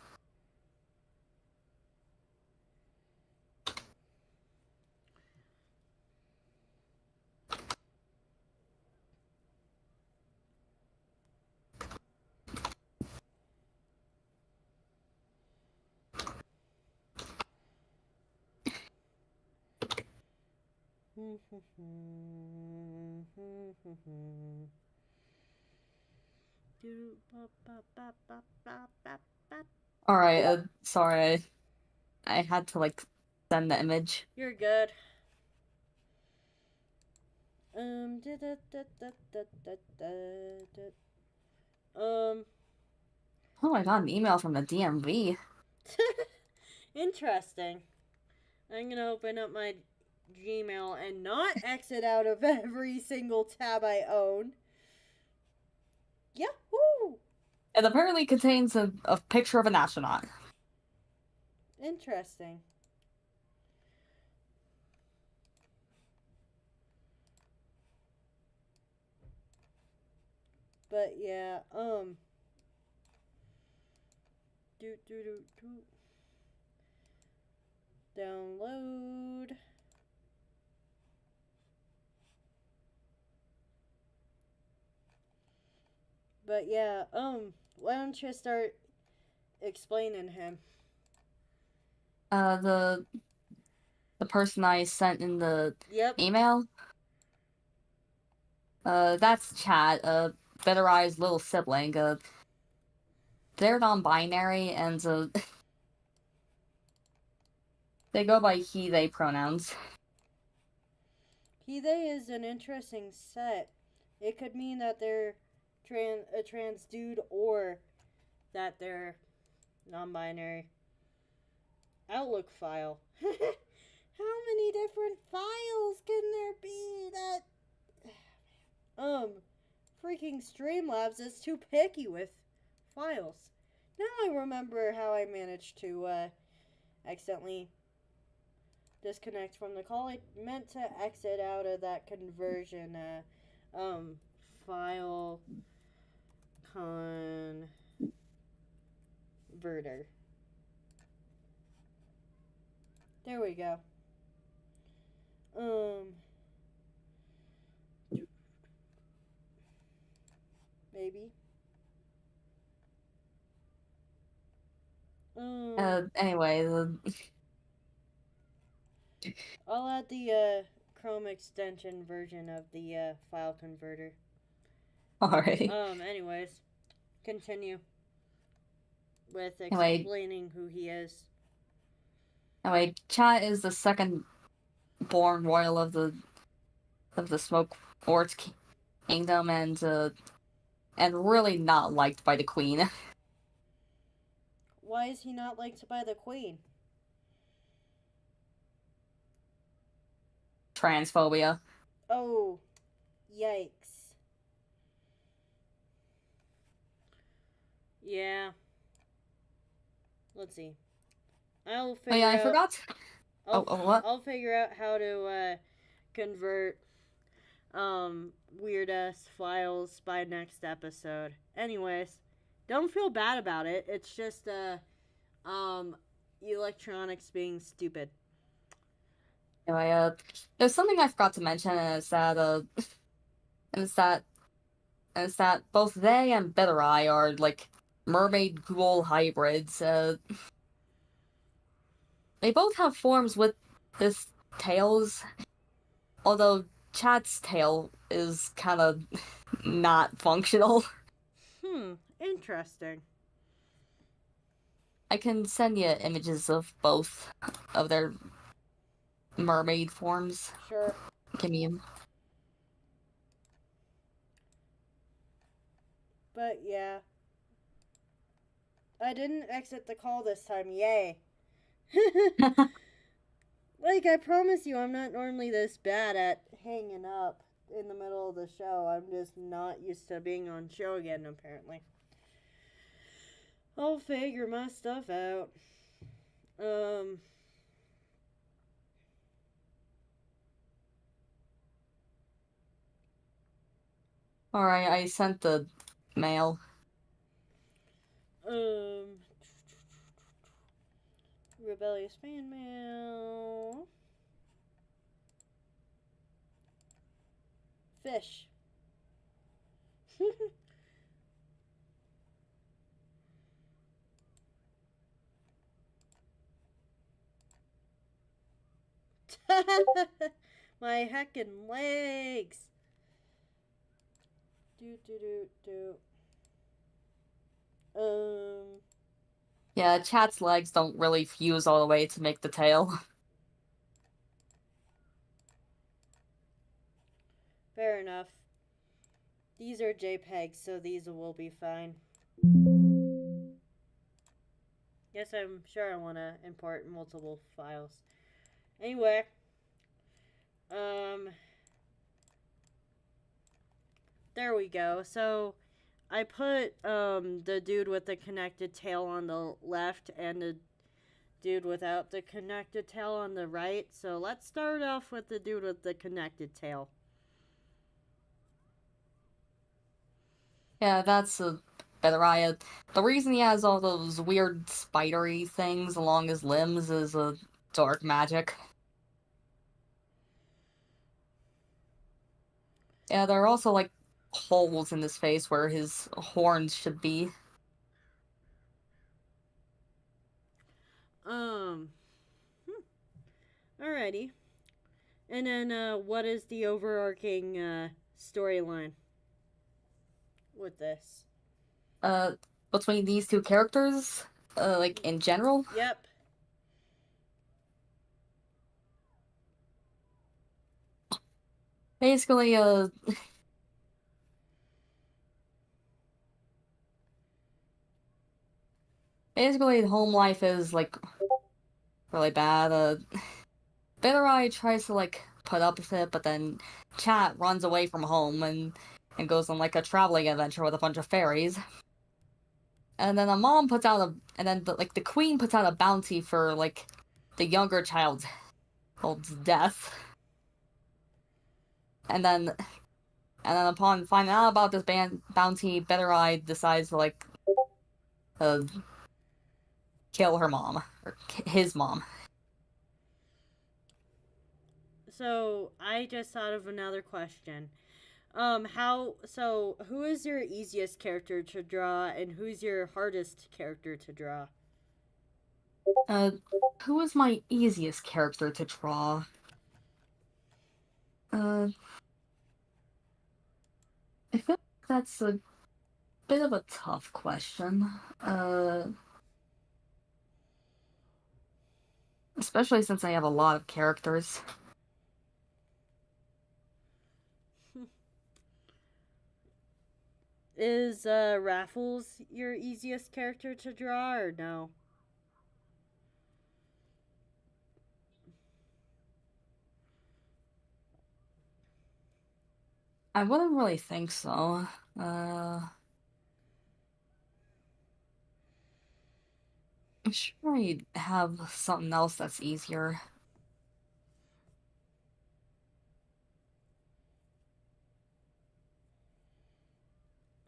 Alright, sorry. I had to, like, send the image.
You're good.
Oh, I got an email from the DMV.
Interesting. I'm gonna open up my Gmail and not exit out of every single tab I own. Yahoo!
It apparently contains a picture of an astronaut.
Interesting. But yeah, download. But yeah, why don't you start explaining him?
The person I sent in the email? That's Chad, Bittereye's little sibling. They're non-binary, and, they go by he, they pronouns.
He, they is an interesting set. It could mean that they're a trans dude or that they're non-binary. Outlook file. How many different files can there be that... freaking Streamlabs is too picky with files. Now I remember how I managed to, accidentally disconnect from the call. I meant to exit out of that conversion, file converter. There we go. Maybe.
Anyway,
I'll add the Chrome extension version of the file converter.
Alright.
Anyways, continue with
Anyway,
explaining who he is.
Chat is the second born royal of the Smoke Lord's Kingdom, and really not liked by the Queen.
Why is he not liked by the Queen?
Transphobia.
Oh, yikes. Yeah. Let's see. I'll
Oh
figure
yeah, I
out.
forgot. What?
I'll figure out how to convert weird ass files by next episode. Anyways, don't feel bad about it. It's just um electronics being stupid.
Anyway, there's something I forgot to mention, and it's that is that both they and Bittereye are like mermaid ghoul hybrids. They both have forms with this tails, although Chat's tail is kind of not functional.
Interesting.
I can send you images of both of their mermaid forms.
Sure.
Give me.
But yeah. I didn't exit the call this time. Yay. Like, I promise you, I'm not normally this bad at hanging up in the middle of the show. I'm just not used to being on show again, apparently. I'll figure my stuff out. Um.
Alright, I sent the mail.
Rebellious fan mail. Fish. My heckin' legs. Do.
Yeah, Chat's legs don't really fuse all the way to make the tail.
Fair enough. These are JPEGs, so these will be fine. Yes, I'm sure I want to import multiple files. Anyway, there we go. So I put the dude with the connected tail on the left and the dude without the connected tail on the right. So let's start off with the dude with the connected tail.
Yeah, that's a better idea. The reason he has all those weird spidery things along his limbs is a dark magic. Yeah, there are also like holes in his face where his horns should be.
Um, alrighty. And then, what is the overarching storyline with this?
Uh, Between these two characters, like in general.
Yep.
Basically, home life is like really bad. Bitter Eye tries to like put up with it, but then Chat runs away from home and goes on like a traveling adventure with a bunch of fairies. And then the queen puts out a bounty for like the younger child's death. And then upon finding out about this bounty, Bitter Eye decides to like uh, kill her mom or his mom.
So I just thought of another question. Who is your easiest character to draw and who's your hardest character to draw?
Uh, who is my easiest character to draw? I feel like that's a bit of a tough question. Especially since I have a lot of characters.
Is Raffles your easiest character to draw or no?
I wouldn't really think so. I'm sure I have something else that's easier.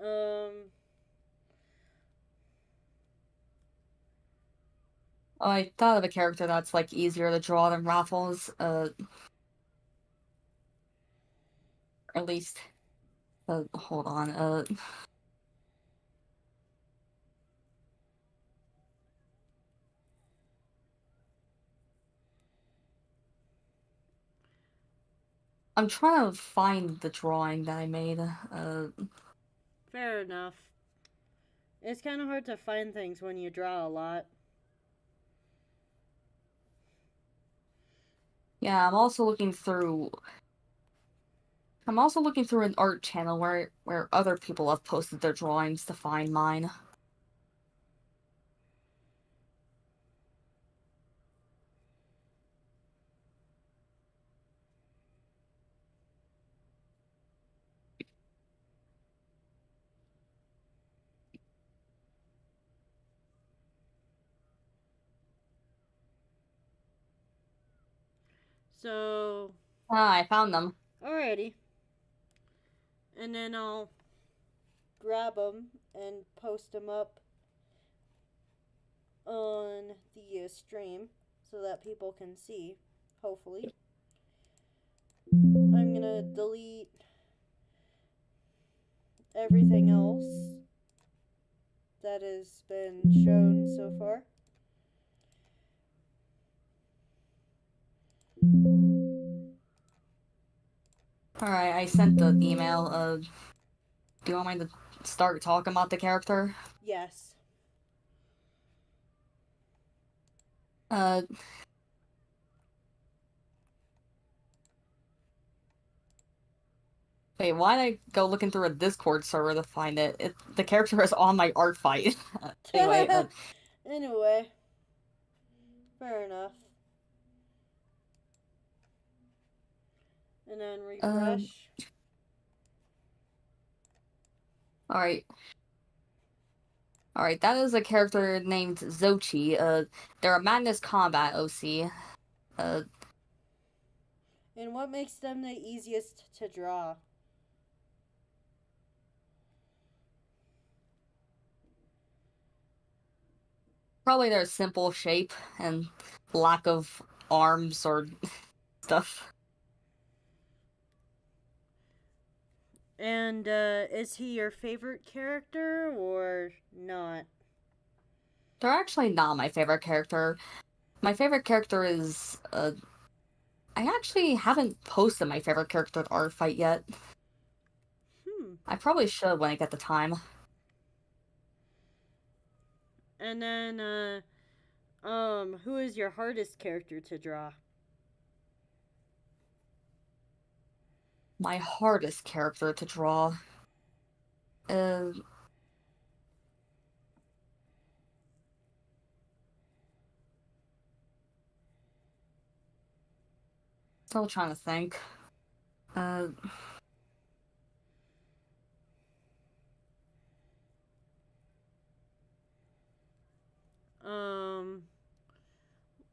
Um,
I thought of a character that's like easier to draw than Raffles. Or at least, hold on. I'm trying to find the drawing that I made.
fair enough. It's kind of hard to find things when you draw a lot.
Yeah, I'm also looking through. I'm also looking through an art channel where other people have posted their drawings to find mine.
So,
Ah, I found them.
alrighty. And then I'll grab them and post them up on the stream so that people can see, hopefully. I'm gonna delete everything else that has been shown so far.
Alright, I sent the email. Do you want me to start talking about the character?
Yes.
Uh, Wait, why'd I go looking through a Discord server to find it? The character is on my art fight. Anyway,
Anyway, fair enough. And then refresh.
Alright. Alright, that is a character named Zochi. They're a Madness Combat OC.
And what makes them the easiest to draw?
Probably their simple shape and lack of arms or stuff.
And is he your favorite character or not?
They're actually not my favorite character. My favorite character is, I actually haven't posted my favorite character art fight yet. I probably should when I get the time.
And then, who is your hardest character to draw?
My hardest character to draw. Uh, Still trying to think.
Um,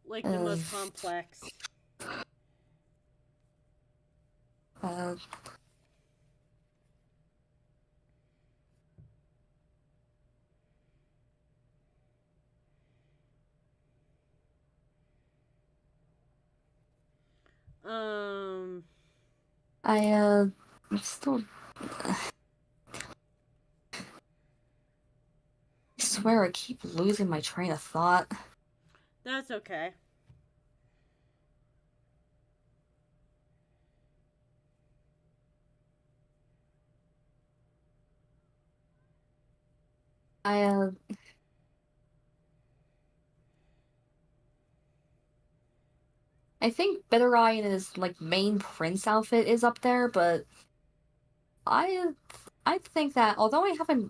like the most complex.
Uh,
Um,
I'm still. I swear I keep losing my train of thought.
That's okay.
I I think Bittereye in his like main prince outfit is up there, but I I think that although I haven't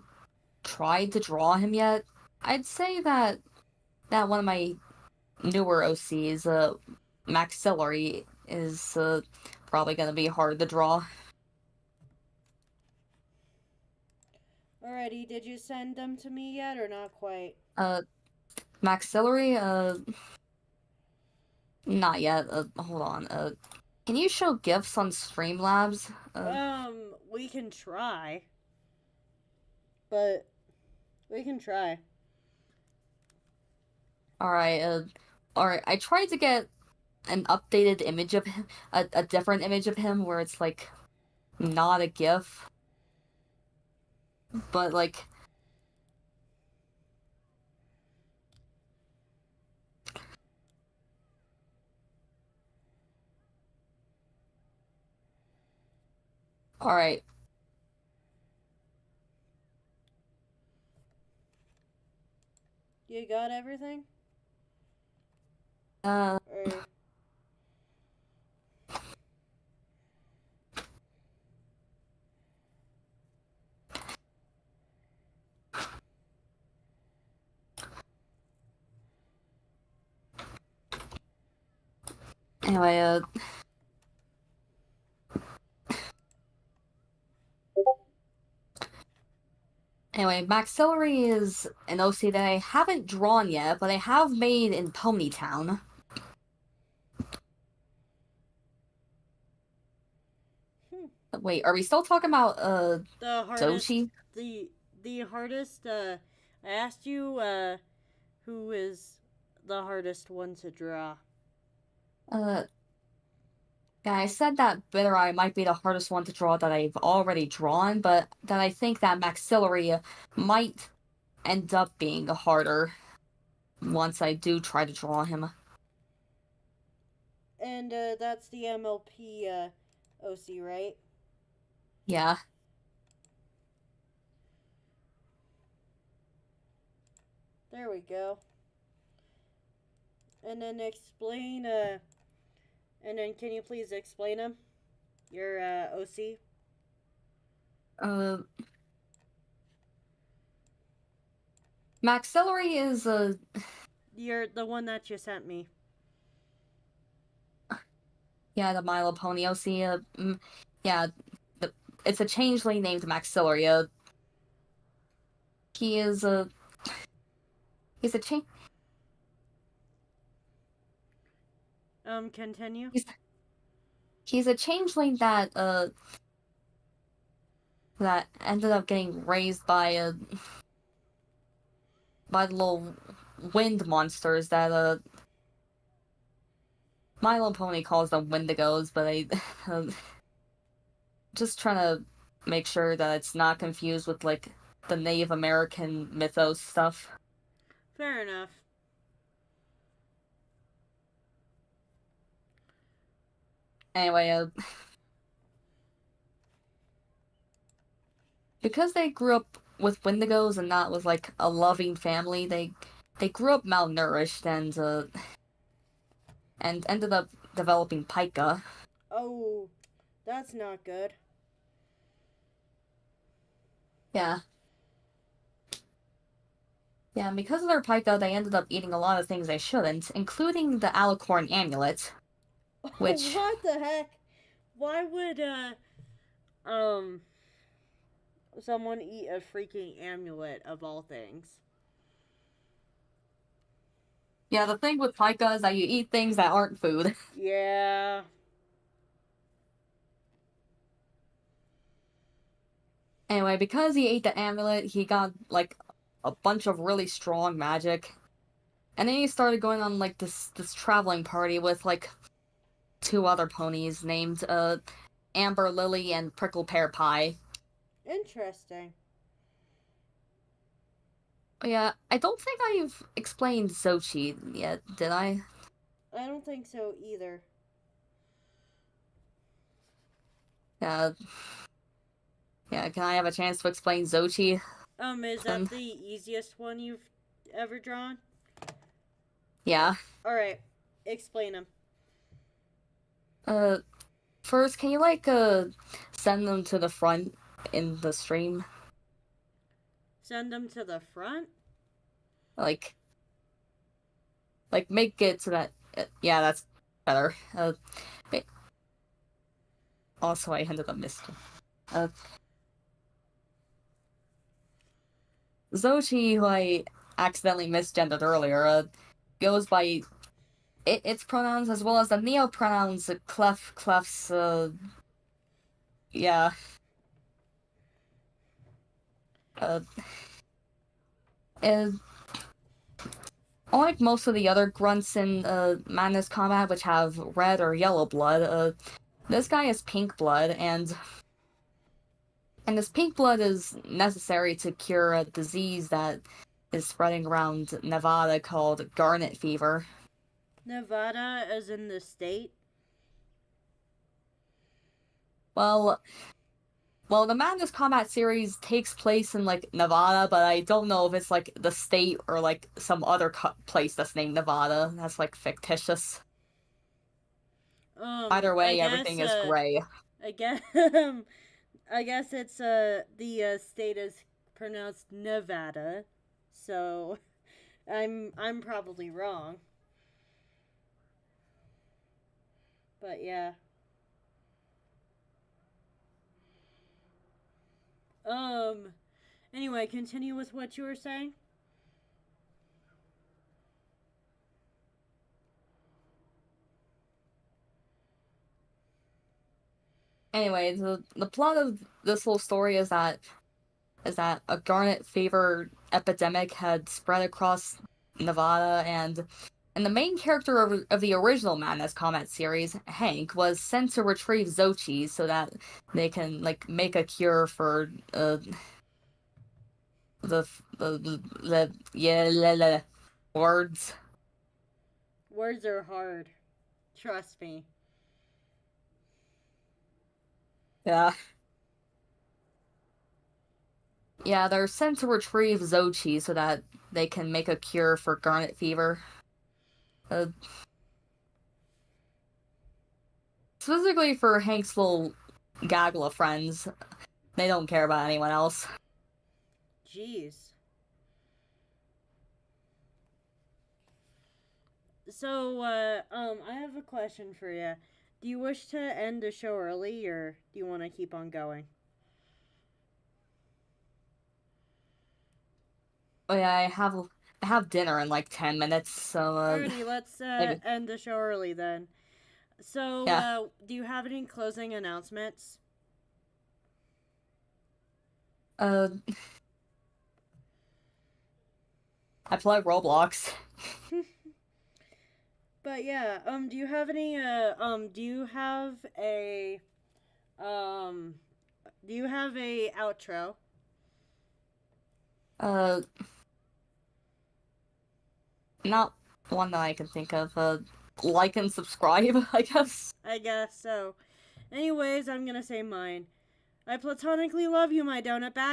tried to draw him yet, I'd say that one of my newer OCs, Maxillary, is probably gonna be hard to draw.
Alrighty, did you send them to me yet or not quite?
Uh, Maxillary, not yet. Hold on. Can you show GIFs on Streamlabs?
We can try. But we can try.
Alright, alright. I tried to get an updated image of him, a different image of him where it's like not a GIF, but like. Alright.
You got everything?
Uh,
Or
anyway, Maxillary is an OC that I haven't drawn yet, but I have made in Ponytown. Wait, are we still talking about
the hardest
Doshi?
the hardest I asked you who is the hardest one to draw.
Uh, yeah, I said that Bitter Eye might be the hardest one to draw that I've already drawn, but that I think that Maxillary might end up being harder once I do try to draw him.
And that's the MLP OC, right?
Yeah.
There we go. And then explain and then can you please explain him? Your OC?
Uh, Maxillary is
You're the one that you sent me.
yeah, the My Little Pony OC. Yeah, it's a changeling named Maxillary. He is a he's a change.
Continue.
He's a changeling that ended up getting raised by the little wind monsters that My Little Pony calls them Wendigos, but I just trying to make sure that it's not confused with like the Native American mythos stuff.
Fair enough.
Anyway, because they grew up with Wendigos and not with like a loving family, they grew up malnourished and ended up developing pica.
Oh, that's not good.
Yeah. Yeah, and because of their pica, they ended up eating a lot of things they shouldn't, including the alicorn amulet, which
What the heck? Why would um someone eat a freaking amulet of all things?
yeah, the thing with pica is that you eat things that aren't food.
Yeah.
Anyway, because he ate the amulet, he got like a bunch of really strong magic. And then he started going on like this traveling party with like two other ponies named Amber Lily and Prickle Pear Pie.
Interesting.
Oh, yeah, I don't think I've explained Sochi yet, did I?
I don't think so either.
Yeah, yeah, can I have a chance to explain Zochi
Is
then?
that the easiest one you've ever drawn?
Yeah.
All right, explain them.
Uh, First, can you, send them to the front in the stream?
Send them to the front.
Like, make it so that, yeah, that's better. Also, I ended up missing. Zochi, who I accidentally misgendered earlier, goes by its pronouns as well as the neo pronouns clef, clefs, yeah. Uh, and unlike most of the other grunts in Madness Combat, which have red or yellow blood, this guy has pink blood, and this pink blood is necessary to cure a disease that is spreading around Nevada called garnet fever.
Nevada, as in the state.
Well, the Madness Combat series takes place in Nevada, but I don't know if it's the state or some other place that's named Nevada. That's fictitious. Either
I
way,
guess.
everything is gray.
I guess. I guess it's the state is pronounced Nevada, so I'm probably wrong. But yeah. Um. Anyway, continue with what you were saying.
Anyway, the plot of this whole story is that a garnet fever epidemic had spread across Nevada, and the main character of the original Madness Combat series, Hank, was sent to retrieve Zochi so that they can make a cure for the yeah words.
Words are hard. Trust me.
Yeah. Yeah, they're sent to retrieve Zochi so that they can make a cure for garnet fever. Uh, Specifically for Hank's little gaggle of friends. They don't care about anyone else.
Jeez. So, I have a question for you. Do you wish to end the show early, or do you want to keep on going?
Oh yeah, I have dinner in 10 minutes, so
Alrighty, let's
maybe
end the show early then. So,
yeah.
do you have any closing announcements?
Uh, I play Roblox.
But yeah, do you have any do you have a um do you have a outro?
Uh, Not one that I can think of. Like and subscribe, I guess.
I guess so. Anyways, I'm gonna say mine. I platonically love you, my donut bag.